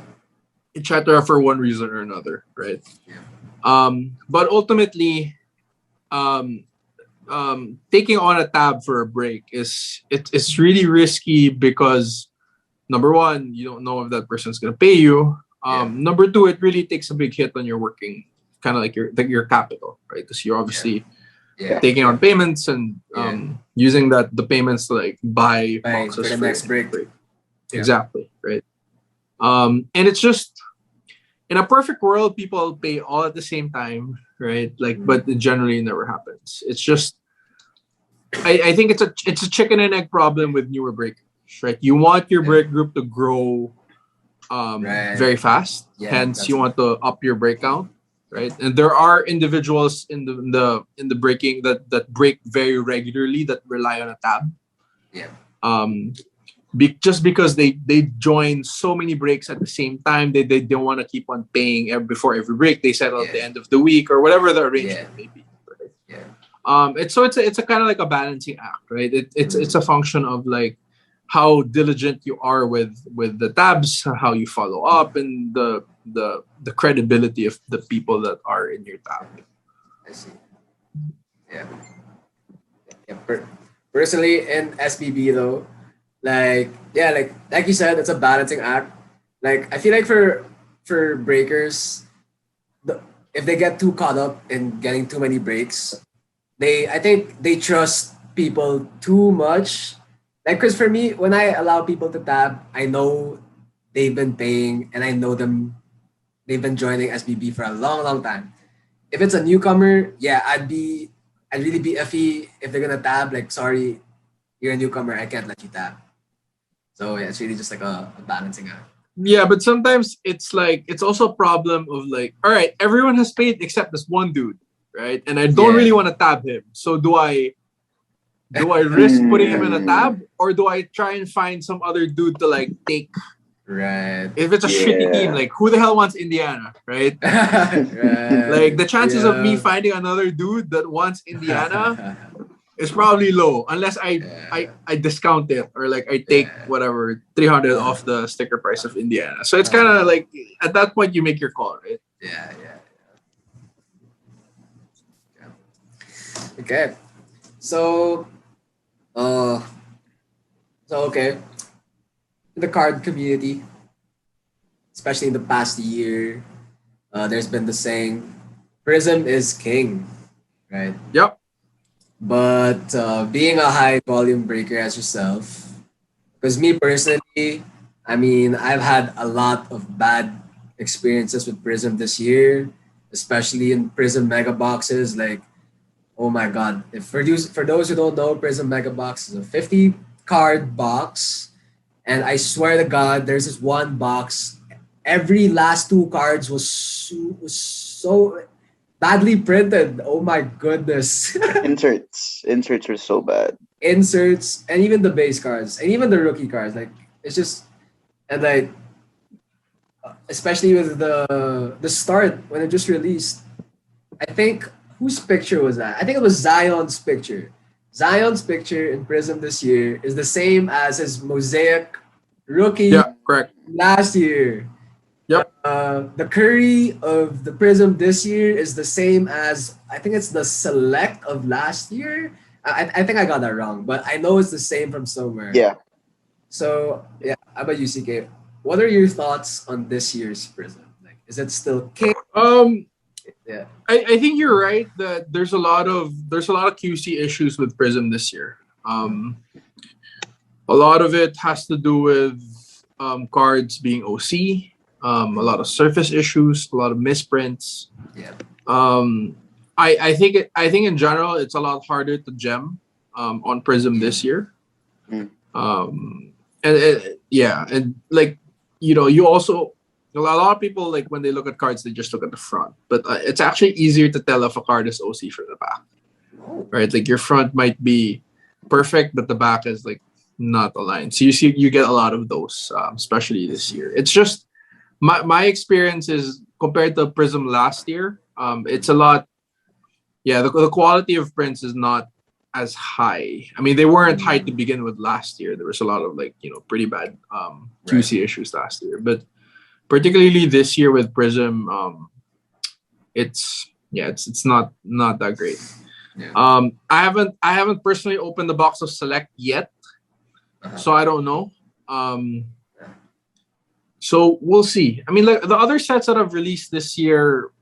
C: etc. for one reason or another, right?
B: Yeah.
C: But ultimately, um, taking on a tab for a break it's really risky because number one, you don't know if that person's gonna pay you. Number two, it really takes a big hit on your working, kind of like your capital, right? Because you're obviously taking on payments and using the payments to like buy boxes
B: for the next break.
C: Exactly, right? And it's just in a perfect world, people pay all at the same time, right? Like, but it generally never happens. It's just I think it's a chicken and egg problem with newer breakers, right? You want your break group to grow very fast. Hence, you want to up your break count, right? And there are individuals in the breaking that break very regularly that rely on a tab. Just because they join so many breaks at the same time, they don't want to keep on paying before every break. They settle at the end of the week or whatever the arrangement may be. Right? It's a kind of like a balancing act, right? It's a function of like how diligent you are with the tabs, how you follow up, and the credibility of the people that are in your tab.
B: I see. Yeah. Personally, in SBB though, like you said, it's a balancing act. Like I feel like for breakers, if they get too caught up in getting too many breaks, I think they trust people too much. Like, cause for me, when I allow people to tab, I know they've been paying and I know them. They've been joining SBB for a long, long time. If it's a newcomer, I'd really be iffy if they're gonna tab. Like, sorry, you're a newcomer, I can't let you tab. So it's really just like a balancing act.
C: Yeah, but sometimes it's like it's also a problem of like, all right, everyone has paid except this one dude, right? And I don't really want to tab him. So do I risk putting him in a tab, or do I try and find some other dude to like take?
B: Right.
C: If it's a shitty team, like who the hell wants Indiana, right? Like the chances of me finding another dude that wants Indiana is probably low, unless I discount it or like I take whatever 300 off the sticker price of Indiana. So it's kind of like at that point you make your call, right?
B: Yeah. Okay. So okay. In the card community, especially in the past year, there's been the saying, Prizm is king, right?
C: Yep.
B: But being a high volume breaker as yourself, because me personally, I mean, I've had a lot of bad experiences with Prizm this year, especially in Prizm mega boxes. Like, oh my god! For those who don't know, Prizm mega box is a 50 card box. And I swear to God, there's this one box. Every last two cards was so badly printed. Oh my goodness.
A: Inserts are so bad.
B: Inserts and even the base cards and even the rookie cards. Like it's just and like especially with the start when it just released. I think whose picture was that? I think it was Zion's picture. Zion's picture in Prizm this year is the same as his Mosaic rookie
C: correct.
B: last year.
C: Yep.
B: The Curry of the Prizm this year is the same as I think it's the Select of last year. I think I got that wrong, but I know it's the same from somewhere.
A: Yeah.
B: So how about you, CK? What are your thoughts on this year's Prizm? Like, is it still king? Yeah.
C: I think you're right that there's a lot of QC issues with Prizm this year. A lot of it has to do with cards being OC, a lot of surface issues, a lot of misprints.
B: Yeah.
C: I think in general it's a lot harder to gem on Prizm this year. And like you also a lot of people, like, when they look at cards, they just look at the front. But it's actually easier to tell if a card is OC from the back, right? Like, your front might be perfect, but the back is like not aligned. So you get a lot of those, especially this year. It's just my experience is compared to Prizm last year. It's a lot. Yeah, the quality of prints is not as high. I mean, they weren't high to begin with last year. There was a lot of, like, pretty bad QC issues last year, but particularly this year with Prizm, it's not that great.
B: Yeah.
C: I haven't personally opened the box of Select yet, so I don't know. So we'll see. I mean, like, the other sets that have released this year,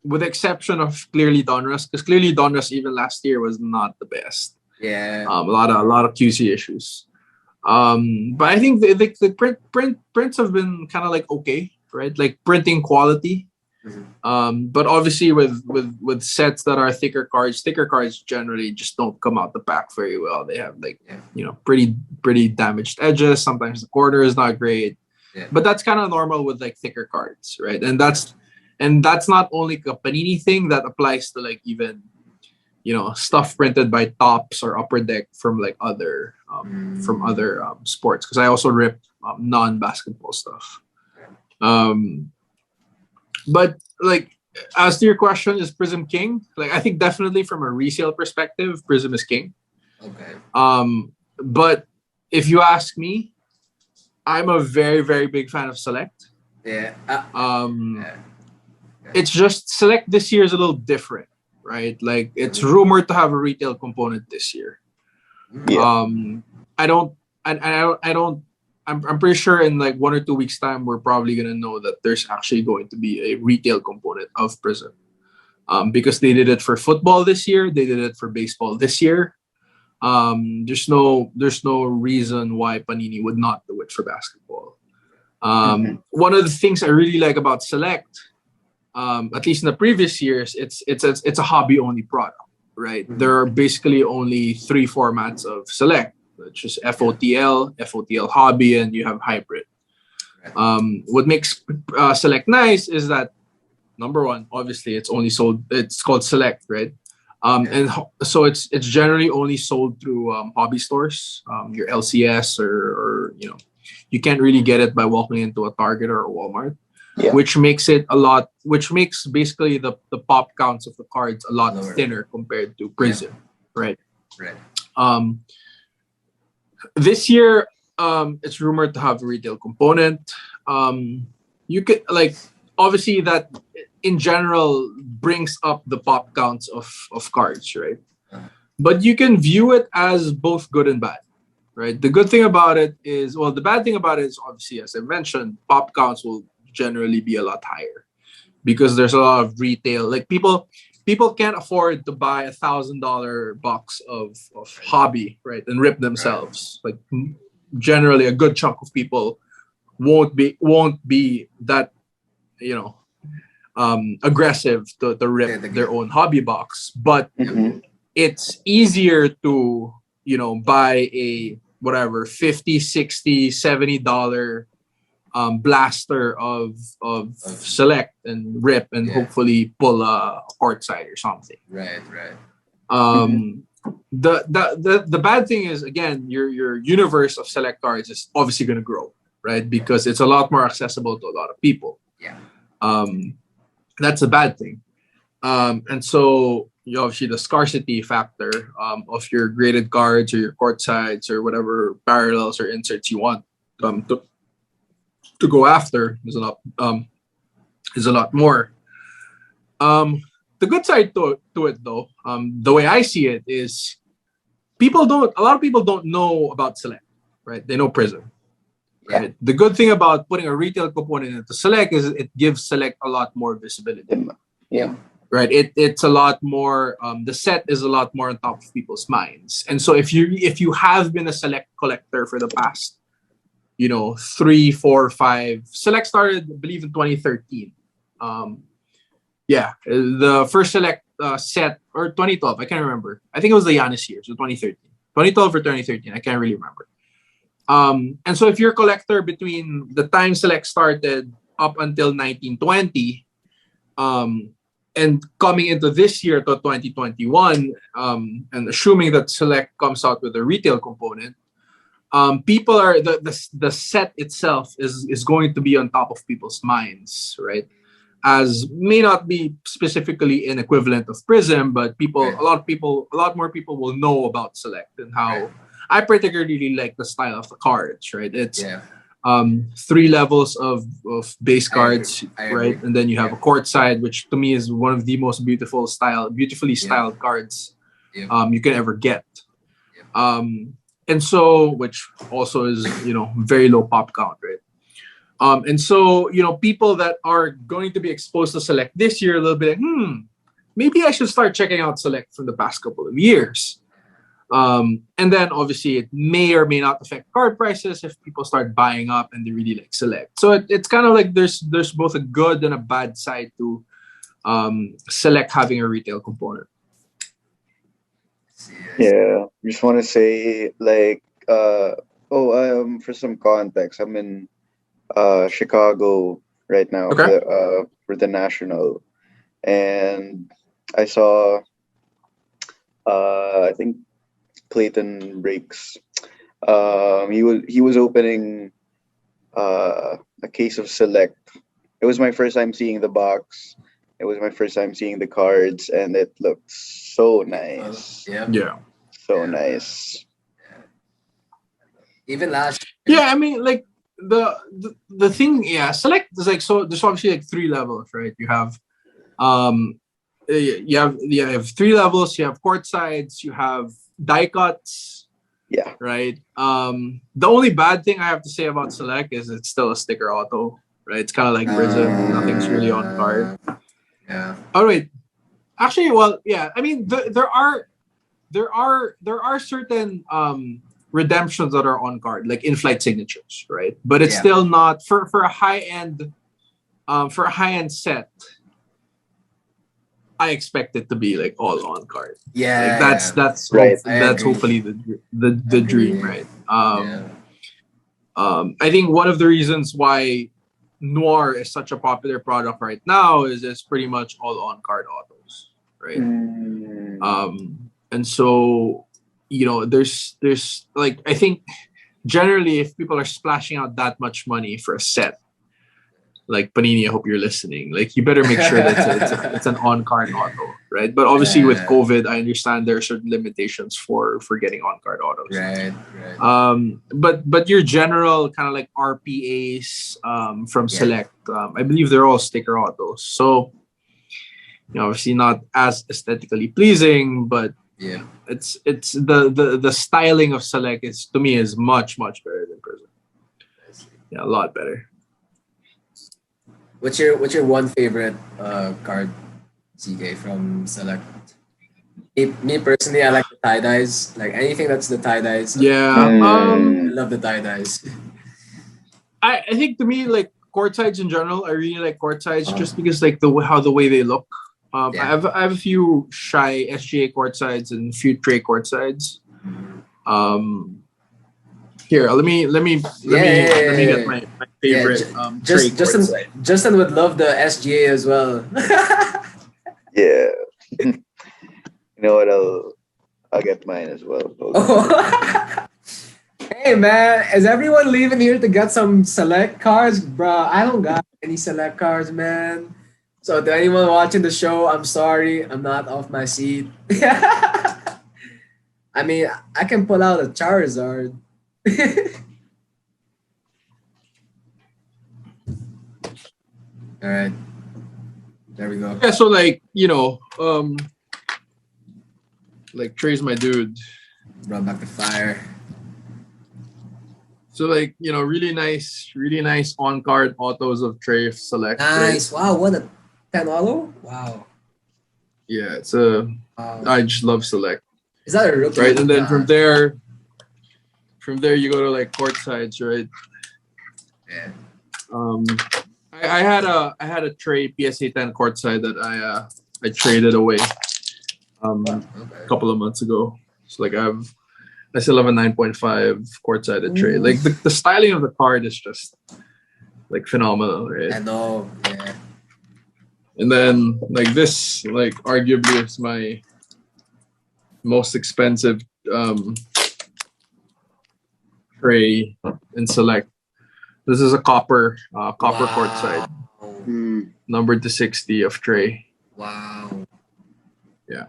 C: with the exception of clearly Donruss, because clearly Donruss even last year was not the best.
B: Yeah.
C: A lot of QC issues. But I think the prints have been kind of like okay, right? Like, printing quality. But obviously with sets that are thicker cards generally just don't come out the pack very well. They have, like, pretty damaged edges. Sometimes the corner is not great.
B: Yeah.
C: But that's kind of normal with, like, thicker cards, right? And that's not only a Panini thing. That applies to, like, even stuff printed by Tops or Upper Deck from, like, other sports, because I also rip non-basketball stuff. But, like, as to your question, is Prizm king? Like, I think definitely from a resale perspective, Prizm is king.
B: Okay.
C: But if you ask me, I'm a very, very big fan of Select.
B: Yeah.
C: It's just Select this year is a little different, right? Like, it's rumored to have a retail component this year.
A: Yeah.
C: I'm pretty sure in, like, 1 or 2 weeks time, we're probably gonna know that there's actually going to be a retail component of Prizm. Because they did it for football this year, they did it for baseball this year. There's no reason why Panini would not do it for basketball. One of the things I really like about Select, at least in the previous years, it's a hobby only product, right? There are basically only 3 formats of Select, which is FOTL, FOTL Hobby, and you have Hybrid. What makes Select nice is that, number one, obviously it's called Select, right? And so it's generally only sold through hobby stores, your LCS, or you can't really get it by walking into a Target or a Walmart.
A: Yeah.
C: Which makes basically the pop counts of the cards a lot thinner compared to Prizm, right?
B: Right.
C: This year, it's rumored to have a retail component. You could, like, obviously that in general brings up the pop counts of cards, right? But you can view it as both good and bad, right? The good thing about it is, the bad thing about it is, obviously, as I mentioned, pop counts will generally be a lot higher because there's a lot of retail. Like, people can't afford to buy $1,000 box of hobby, right, and rip themselves. Like, generally, a good chunk of people won't be that aggressive to rip their own hobby box. But it's easier to buy a whatever $50, $60, $70 blaster of Select and rip and hopefully pull a courtside or something.
B: Right.
C: The bad thing is, again, your universe of Select cards is obviously going to grow, right? Because it's a lot more accessible to a lot of people.
B: Yeah.
C: That's a bad thing. And so obviously the scarcity factor of your graded cards or your courtsides or whatever parallels or inserts you want to go after is a lot more. The good side to it, though, the way I see it is, a lot of people don't know about Select, right? They know Prizm.
B: Yeah.
C: Right? The good thing about putting a retail component into Select is it gives Select a lot more visibility.
A: Yeah.
C: Right. It's a lot more. The set is a lot more on top of people's minds, and so if you have been a Select collector for the past, 3, 4, 5. Select started, I believe, in 2013. The first Select set, or 2012. I can't remember. I think it was the Giannis year, so 2013, 2012 or 2013. I can't really remember. And so if you're a collector between the time Select started up until 1920, and coming into this year to 2021, and assuming that Select comes out with a retail component, people are the set itself is going to be on top of people's minds, right? As may not be specifically an equivalent of Prizm, but a lot more people will know about Select and how. I particularly like the style of the cards, right? It's 3 levels of base cards, right? And then you have a court side, which to me is one of the most beautifully styled cards you can ever get. And so, which also is, very low pop count, right? And so, people that are going to be exposed to Select this year, a little bit like, maybe I should start checking out Select from the past couple of years. And then obviously it may or may not affect card prices if people start buying up and they really like Select. So it's kind of like there's both a good and a bad side to Select having a retail component.
A: Yeah, just want to say for some context, I'm in Chicago right now for the National, and I saw I think Clayton Breaks. He was opening a case of Select. It was my first time seeing the box. It was my first time seeing the cards, and it looked so nice. So nice.
B: Even last.
C: Yeah, I mean, like the thing. Yeah, Select is like, so. There's obviously like 3 levels, right? You have you have 3 levels. You have court sides. You have die cuts.
A: Yeah.
C: Right. The only bad thing I have to say about Select is it's still a sticker auto. Right. It's kind of like Prizm. Nothing's really on card.
B: Yeah.
C: Oh wait. Actually, well, yeah. I mean, there are certain redemptions that are on card, like in-flight signatures, right? But it's still not for a high-end set. I expect it to be like all on card.
B: Yeah,
C: like that's
A: right.
C: That's hopefully the dream, right? I think one of the reasons why Noir is such a popular product right now is it's pretty much all on card autos, right? And so, there's like, I think generally if people are splashing out that much money for a set, like Panini, I hope you're listening. Like, you better make sure that it's an on-card auto, right? But obviously with COVID, I understand there are certain limitations for getting on-card autos.
B: Right.
C: But your general kind of like RPAs from Select, I believe they're all sticker autos. So, obviously not as aesthetically pleasing, but it's the styling of Select is, to me, is much better than Prizm. Yeah, a lot better.
B: What's your one favorite card, CK, from Select? Me personally, I like the tie-dyes. Like anything that's the tie-dyes.
C: Yeah.
B: I love the tie-dyes.
C: I think, to me, like court sides in general, I really like court sides just because like the way they look. I have a few shy SGA court sides and a few Trey court sides. Here, let me get my favorite Trey court side.
B: Justin would love the SGA as well.
A: Yeah. You know what? I'll get mine as well.
B: Hey man, is everyone leaving here to get some Select cards? Bro, I don't got any Select cards, man. So to anyone watching the show, I'm sorry. I'm not off my seat. I mean, I can pull out a Charizard. All right. There we go.
C: Yeah, so like, like Trey's my dude.
B: Run back the fire.
C: So like, really nice on-card autos of Trey Select.
B: Nice.
C: Right?
B: Wow, what a 10 auto? Wow.
C: Yeah, it's I just love Select.
B: Is that a rookie?
C: Right, and then from there you go to like court sides, right?
B: Yeah.
C: I had a Trey PSA 10 court side that I traded away a couple of months ago. So like I still have a 9.5 court sided trade. Like the styling of the card is just like phenomenal,
B: I
C: right?
B: know. Yeah.
C: And then like this, like arguably is my most expensive tray in Select. This is a copper courtside, numbered to 60 of tray.
B: Wow.
C: Yeah.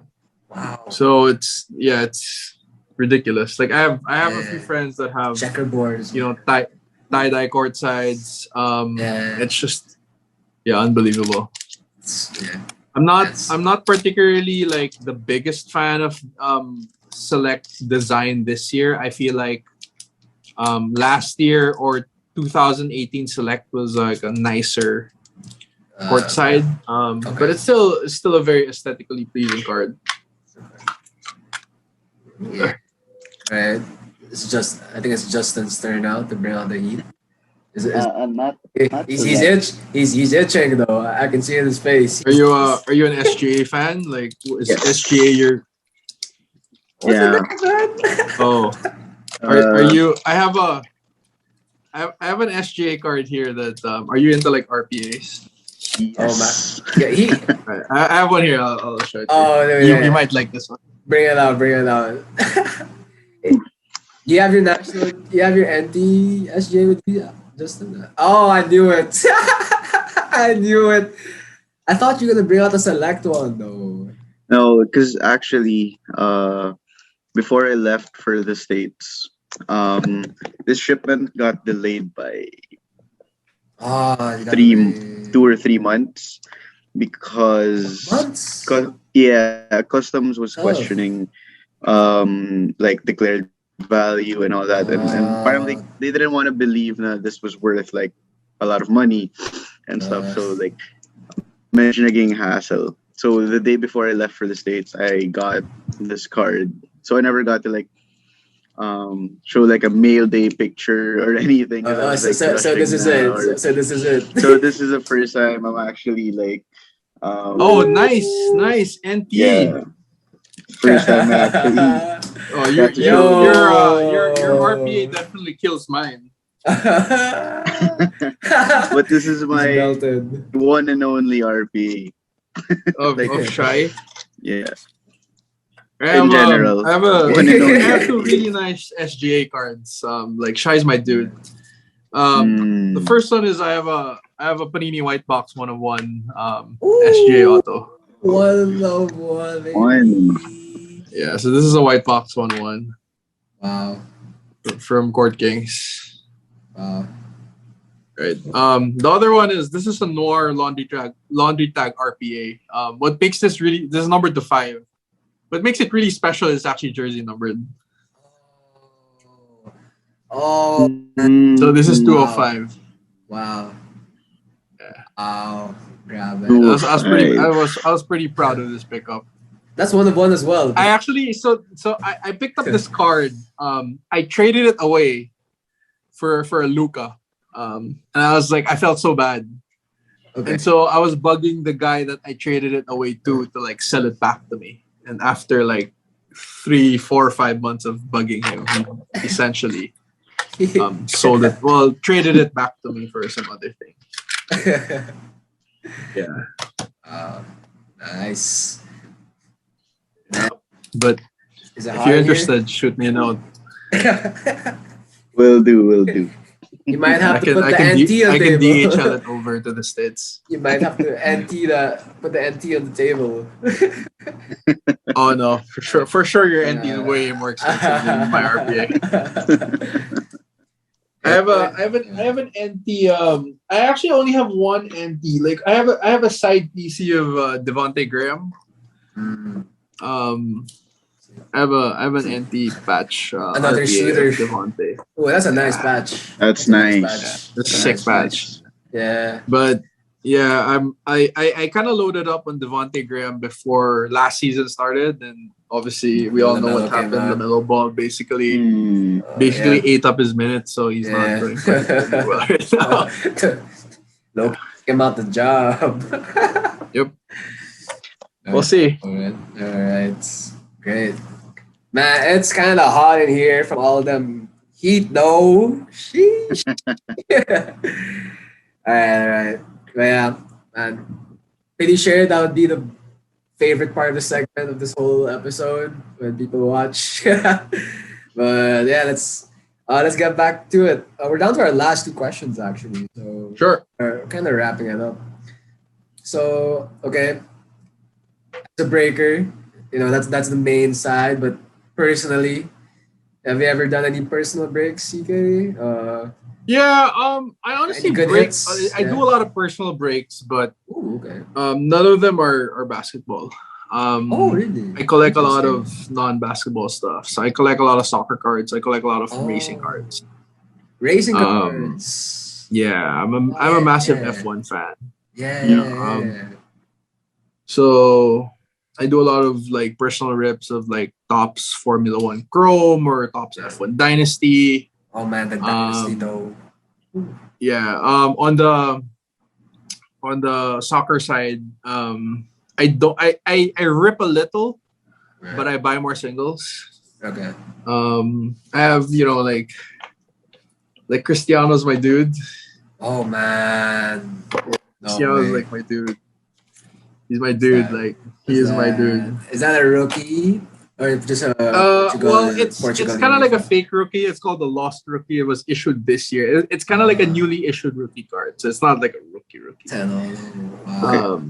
B: Wow.
C: So it's ridiculous. Like I have a few friends that have
B: checkerboards.
C: tie-dye courtsides.
B: Yeah.
C: It's just unbelievable.
B: Yeah.
C: I'm not particularly like the biggest fan of Select design this year. I feel like last year or 2018 Select was like a nicer courtside. But it's still a very aesthetically pleasing card.
B: Yeah. Right. I think it's Justin's turn now to bring out the heat.
A: Not
B: He's itching though. I can see it in his face.
C: Are you an SGA fan? Like is
A: Yes.
C: SGA your
A: Yeah.
C: Oh. Are you I have an SGA card here that are you into like RPAs?
A: Yes.
B: Oh man. Yeah,
C: Right. I have one here. I'll show it to
B: Oh,
C: you.
B: no,
C: You,
B: yeah.
C: you might like this one.
B: Bring it out. You have your national. You have your anti SJ with you, Justin. Oh, I knew it. I knew it. I thought you were gonna bring out the select one though.
A: No, because actually, before I left for the States, this shipment got delayed by
B: Oh,
A: 2 or 3 months because
B: months.
A: customs was questioning like declared value and all that, and apparently they didn't want to believe that this was worth like a lot of money and stuff. So like mentioning hassle. So the day before I left for the States, I got this card. So I never got to like show like a mail day picture or anything.
B: So this is it. So this is it.
A: So this is the first time I'm actually like.
C: Oh, nice, NT.
A: Yeah. First time I actually.
C: Oh, your RPA definitely kills mine.
A: But this is my one and only RPA.
C: Of Shy.
A: Yeah.
C: In
A: general,
C: I have two really nice SGA cards. Like Shy's my dude. The first one is I have a Panini White Box 1/1 SGA auto.
B: 1/1.
C: Yeah, so this is a White Box 1/1.
B: Wow.
C: From Court Kings.
B: Wow.
C: Right. The other one is this is a Noir laundry tag RPA. What makes this is numbered to 5. What makes it really special is actually jersey numbered.
B: Oh.
C: So this is 205.
B: Wow.
C: Yeah.
B: Wow. Grab it.
C: I was pretty proud of this pickup.
B: That's 1/1 as well.
C: I actually I picked up this card. I traded it away for a Luka. And I was like, I felt so bad. Okay. And so I was bugging the guy that I traded it away to like sell it back to me. And after like 3, 4, 5 months of bugging him, he essentially sold it. Well, traded it back to me for some other thing. Yeah.
B: Nice.
C: But if you're interested, shoot me a note.
A: Will do.
B: You might have to put the NT on the table.
C: I can DHL it over to the States.
B: You might have to put the NT on the table.
C: Oh no, for sure your NT is way more expensive than my RPA. I have an NT. I actually only have one NT. Like I have a side PC of Devontae Graham. I have an NT patch.
B: Another
C: RPA
B: shooter.
C: Devontae.
B: Oh, that's a nice patch.
A: That's nice.
C: That's a sick patch.
B: Yeah.
C: But yeah, I kind of loaded up on Devontae Graham before last season started, and obviously we all know what happened. The Melo ball basically ate up his minutes, so he's not doing well right now.
B: Nope, came out the job.
C: Yep. We'll see.
B: All right. Great. Man, it's kind of hot in here from all them heat though. Sheesh. Alright. Well, yeah, man. Pretty sure that would be the favorite part of the segment of this whole episode when people watch. But yeah, let's get back to it. We're down to our last two questions actually, so
C: Sure.
B: we're kind of wrapping it up. So okay, as a breaker, that's the main side. But personally, have you ever done any personal breaks, CK?
C: Yeah, I honestly
B: Any good
C: break.
B: hits?
C: I do
B: Yeah.
C: a lot of personal breaks, but
B: Ooh, okay.
C: none of them are basketball.
B: Oh, really?
C: I collect a lot of
B: Interesting.
C: non-basketball stuff. So I collect a lot of soccer cards. I collect a lot of racing
B: Oh,
C: cards.
B: racing
C: Um,
B: cards.
C: yeah,
B: Oh,
C: I'm a
B: yeah,
C: massive
B: yeah,
C: F1 fan.
B: yeah,
A: Yeah.
B: yeah.
C: So I do a lot of like personal rips of like tops Formula One Chrome or tops
B: Yeah.
C: F1 Dynasty.
B: Oh man, the dynasty
C: Um,
B: though.
C: yeah. On the soccer side, I rip a little, but
B: Right.
C: I buy more singles.
B: Okay.
C: I have like Cristiano's my dude.
B: Oh man. No
C: Cristiano's
B: way.
C: like my dude. He's my
B: Is
C: dude.
B: that
C: Like he
B: is
C: is my dude.
B: that a rookie or just a
C: Well,
B: Portugal
C: it's kind of like a
B: uniform?
C: fake rookie. It's called the Lost Rookie. It was issued this year. It's kind of like a newly issued rookie card, so it's not like a rookie.
B: 10. Wow.
A: Okay.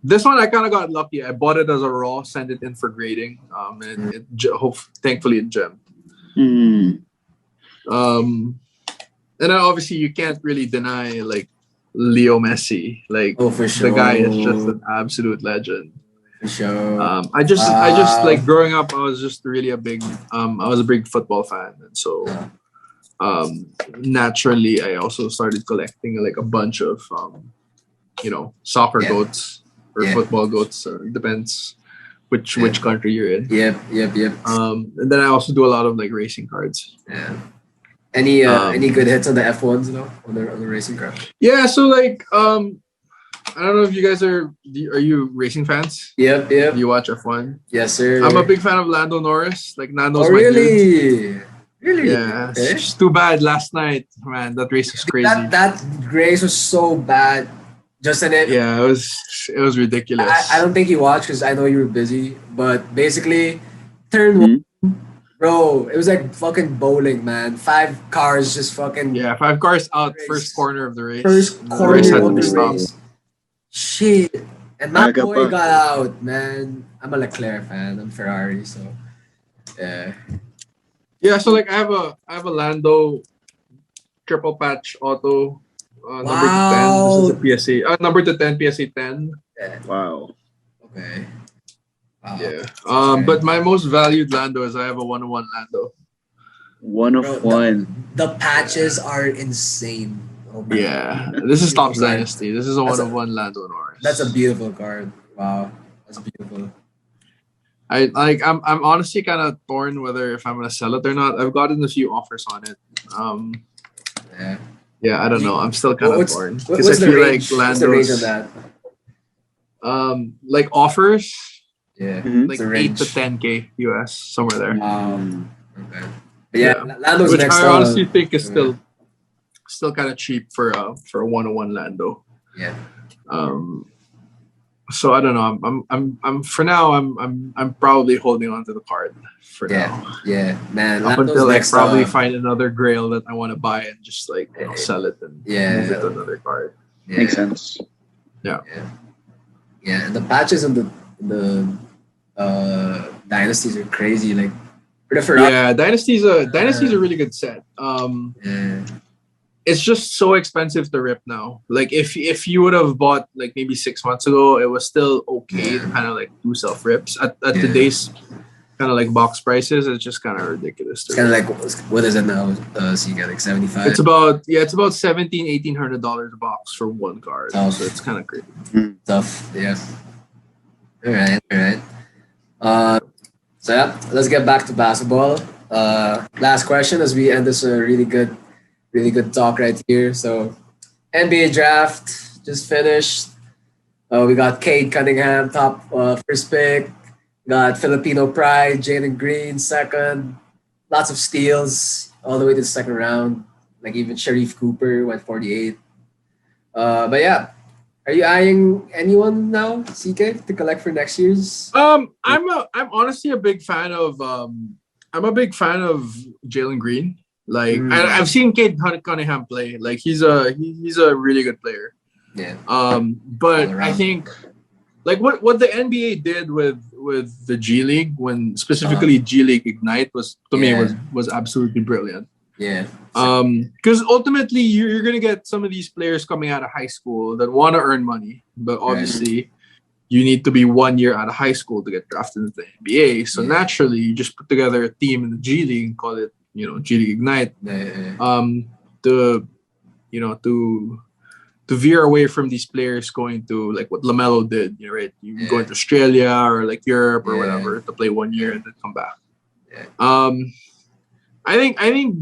C: This one I kind of got lucky. I bought it as a raw, sent it in for grading. And thankfully it gemmed.
A: Mm.
C: And then obviously you can't really deny like Leo Messi. Like
B: Oh, for
C: the guy is just
B: sure.
C: an absolute legend.
B: For sure.
C: I just
B: Wow.
C: like growing up, I was just really I was a big football fan, and so naturally I also started collecting like a bunch of soccer
B: Yeah.
C: goats or
B: Yeah.
C: football goats. It depends which
B: Yeah.
C: country you're in.
B: Yep.
C: And then I also do a lot of like racing cards.
B: Yeah. Any good
C: Um,
B: hits on the F1s though on the racing car?
C: yeah, so like I don't know if you guys are you racing fans?
B: Yep.
C: Do you watch F1?
B: Yes, sir.
C: I'm a big fan of Lando Norris. Like
B: Oh,
C: Nando's my dude.
B: really? Really?
C: Yeah, it's
B: Okay.
C: just too bad last night, man. That race was crazy.
B: That race was so bad. Just in it.
C: Yeah, it was ridiculous.
B: I don't think you watched because I know you were busy. But basically, turn one,
A: Mhm.
B: bro, it was like fucking bowling, man. 5 cars just fucking
C: Yeah, 5 cars out,
B: race.
C: first corner of the race.
B: First
C: And the race
B: corner
C: had to
B: of
C: be
B: the
C: stopped.
B: race. Shit. And my
A: Aga
B: boy
A: pa.
B: got out, man. I'm a Leclerc fan. I'm Ferrari, so yeah.
C: Yeah, so like I have a Lando triple patch auto number to 10. This is a
B: Wow.
C: PSA. Number to 10 PSA 10.
B: Yeah.
A: Wow.
B: Okay. Wow.
C: Yeah.
B: That's
C: But
B: great.
C: my most valued Lando is I have a 101 Lando.
A: One
B: Bro,
A: of one.
B: the patches are insane. Oh my
C: Yeah. This is Topps
B: Beautiful card.
C: Dynasty. This is a
B: That's
C: 101 Lando Norris.
B: That's a beautiful card. Wow. That's beautiful.
C: I'm honestly kind of torn whether if I'm gonna sell it or not. I've gotten a few offers on it.
B: Yeah.
C: Yeah, I don't know. I'm still kind of
B: What's,
C: torn
B: what-
C: because I
B: what's the
C: feel
B: range?
C: like
B: What's the range on
C: Lando's
B: that?
C: like offers
B: Yeah.
A: Mhm.
C: like
B: The
C: 8 to
B: range.
C: 10K US somewhere there.
A: Mm.
B: Okay. But yeah,
C: Yeah.
B: Lando's
C: Which
B: next
C: I honestly think is
B: yeah.
C: still kind of cheap for a 101 Lando.
B: Yeah.
C: So I don't know. I'm for now. I'm probably holding on to the card for
B: Yeah.
C: now.
B: Yeah. Man,
C: Up
B: Lando's
C: until I
B: next
C: probably find another grail that I want to buy and just like sell it and
B: Yeah.
C: move it to another card.
B: yeah.
A: Makes sense.
B: Yeah. Yeah. And the patches on the dynasties are crazy. Like for the Ferrari.
C: Yeah, Dynasty's a really good set.
B: Yeah.
C: It's just so expensive to rip now. Like if you would have bought like maybe 6 months ago, it was still okay to kind of like do self rips. At
B: Yeah.
C: today's kind of like box prices, it's just kind of ridiculous.
B: It's kind of like what is it now? So you get like 75.
C: It's about $1,700-$1,800 a box for one card.
B: Oh.
C: So it's kind of crazy.
B: Tough. Yeah. All right. So yeah, let's get back to basketball. Last question as we end this really good talk right here. So NBA draft just finished. We got Cade Cunningham top first pick. Got Filipino Pride, Jalen Green second. Lots of steals all the way to the second round. Like even Sharif Cooper went 48. But yeah, are you eyeing anyone now, CK, to collect for next year's?
C: I'm honestly a big fan of Jalen Green. Like I've seen Kate Cunningham play. Like he's a really good player.
B: Yeah.
C: But I think like what the NBA did with the G League, when specifically G League Ignite, was to me was absolutely brilliant.
B: Yeah.
C: Because ultimately you're gonna get some of these players coming out of high school that want to earn money, but obviously you need to be 1 year out of high school to get drafted into the NBA. So naturally, you just put together a team in the G League and call it, G League Ignite. To veer away from these players going to like what LaMelo did, right? You go into Australia or like Europe or whatever to play 1 year and then come back. I think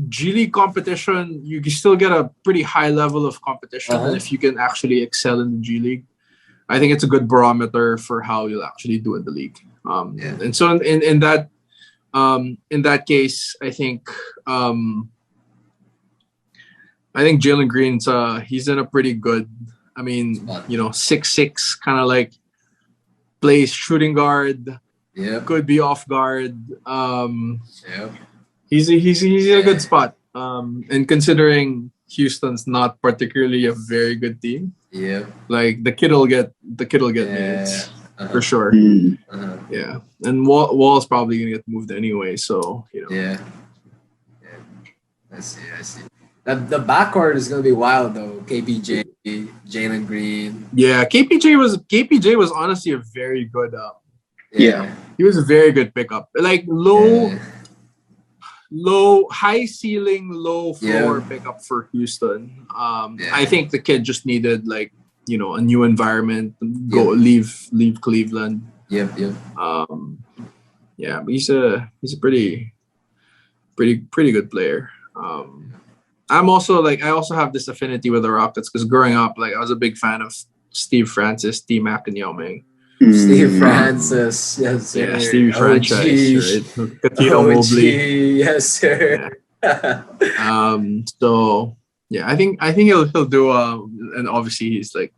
C: G League competition, you can still get a pretty high level of competition, and if you can actually excel in the G League, I think it's a good barometer for how you'll actually do in the league. And so in that case, I think Jalen Green's he's in a pretty good. I mean, 6'6", kind of like plays shooting guard.
B: Yeah,
C: could be off guard. He's in a good spot. And considering Houston's not particularly a very good team.
B: Yeah.
C: Like the kid will get minutes for sure. Yeah. And Wall's probably gonna get moved anyway, so
B: Yeah. I see. The backcourt is gonna be wild though. KPJ, Jalen Green.
C: Yeah, KPJ was honestly a very good he was a very good pickup. Like high ceiling, low floor pickup for Houston. I think the kid just needed like, a new environment, leave Cleveland.
B: Yep.
C: Yeah, but he's a pretty good player. I also have this affinity with the Rockets because growing up, like I was a big fan of Steve Francis, T-Mac, and Yao Ming.
B: Steve Francis, yes sir.
C: Yeah, Steve Francis, right? Katino Mobley,
B: yes sir.
C: Yeah. So yeah, I think he'll do. And obviously he's like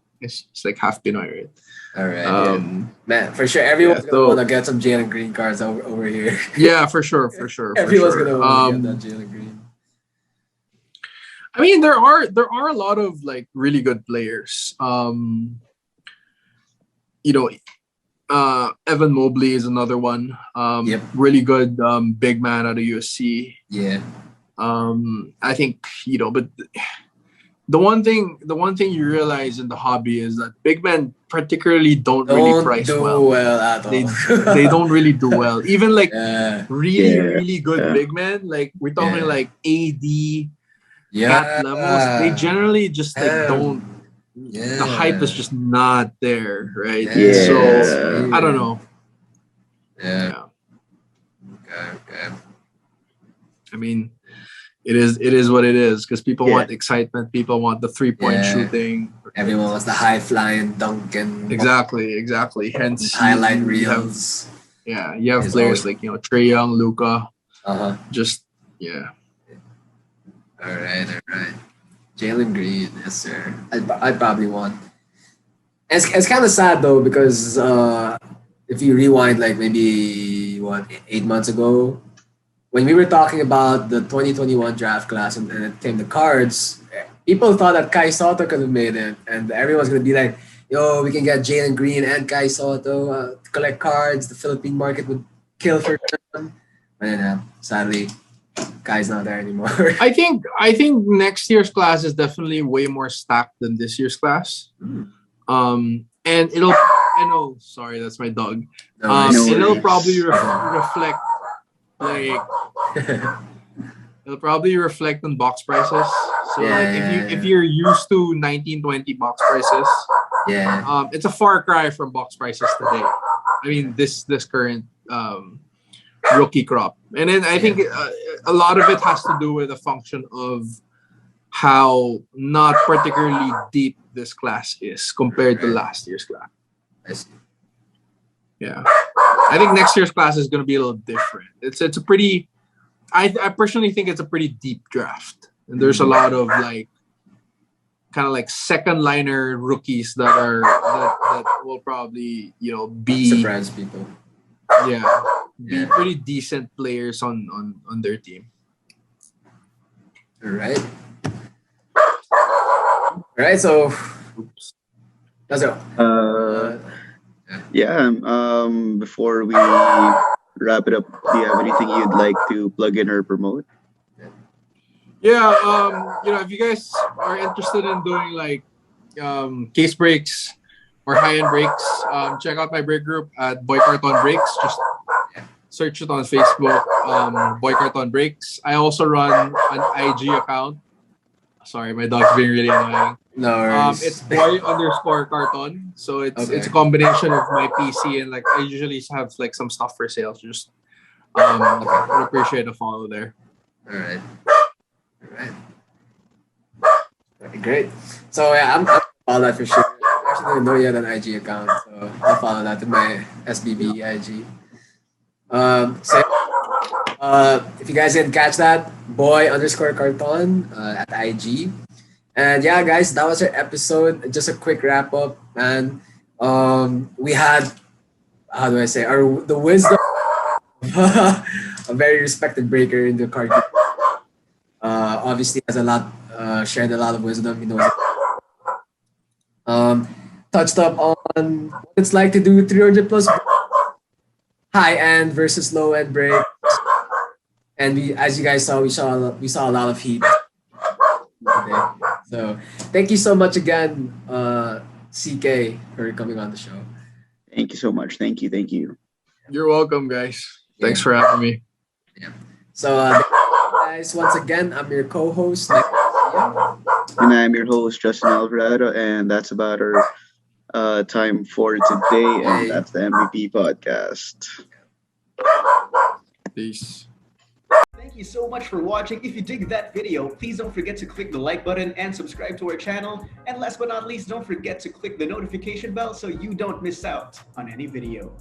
C: half Pinoy, right?
B: All right. Man, for sure, everyone's gonna want to get some Jalen Green cards over here.
C: Yeah, for sure.
B: Everyone's gonna want to get that Jalen Green.
C: I mean, there are a lot of like really good players. Evan Mobley is another one. Really good big man out of USC.
B: Yeah.
C: I think but the one thing you realize in the hobby is that big men particularly don't really price well
B: at all.
C: They don't really do well. Even like really good big men, like we're talking like AD, cat levels. They generally just like don't. The hype is just not there, right? So I don't know.
B: Yeah. Okay.
C: I mean, it is what it is because people want excitement. People want the 3-point shooting.
B: Everyone wants the high flying dunk and
C: exactly. Hence
B: highlight reels.
C: You have players like Trae Young, Luka. Just
B: All right. Jalen Green, yes sir. I'd probably want. It's kind of sad though because if you rewind like maybe 8 months ago, when we were talking about the 2021 draft class and it came the cards, people thought that Kai Soto could have made it, and everyone's gonna be like, "Yo, we can get Jalen Green and Kai Soto to collect cards. The Philippine market would kill for them." But then, sadly, Kai's not there anymore.
C: I think next year's class is definitely way more stacked than this year's class. And it'll. I know. Sorry, that's my dog. It'll probably reflect. Like it'll probably reflect on box prices. So if you're used to 1920 box prices, it's a far cry from box prices today. I mean this current rookie crop, and then I think a lot of it has to do with a function of how not particularly deep this class is compared to last year's class.
B: I see.
C: Yeah. I think next year's class is going to be a little different. It's a pretty, I personally think it's a pretty deep draft, and there's a lot of like kind of like second liner rookies that will probably be
B: Surprise people.
C: be pretty decent players on their team.
B: All right. So that's it.
A: Before we wrap it up, do you have anything you'd like to plug in or promote?
C: Yeah, if you guys are interested in doing like case breaks or high-end breaks, check out my break group at Boy Carton Breaks. Just search it on Facebook, Boy Carton Breaks. I also run an IG account. Sorry, my dog's being really annoying.
B: No worries.
C: It's boy_carton. So it's a combination of my PC and like I usually have like some stuff for sale. So just would appreciate a follow there.
B: All right. Okay, great. So yeah, I'm follow that for sure. I actually didn't know you had an IG account, so I'll follow that in my SBB IG. If you guys didn't catch that, boy_carton at IG. And yeah, guys, that was our episode. Just a quick wrap up, and we had, how do I say, the wisdom of a very respected breaker in the card. Obviously has shared a lot of wisdom. He knows. Touched up on what it's like to do 300 plus high end versus low end breaks, and as you guys saw, we saw a lot of heat today. So thank you so much again, CK, for coming on the show.
A: Thank you so much. Thank you.
C: You're welcome, guys. Thanks for having me.
B: Yeah. So guys, once again, I'm your co-host, Garcia.
A: And I'm your host, Justin Alvarado, and that's about our time for today, and that's the MVP podcast.
C: Peace.
D: Thank you so much for watching. If you dig that video, please don't forget to click the like button and subscribe to our channel. And last but not least, don't forget to click the notification bell so you don't miss out on any video.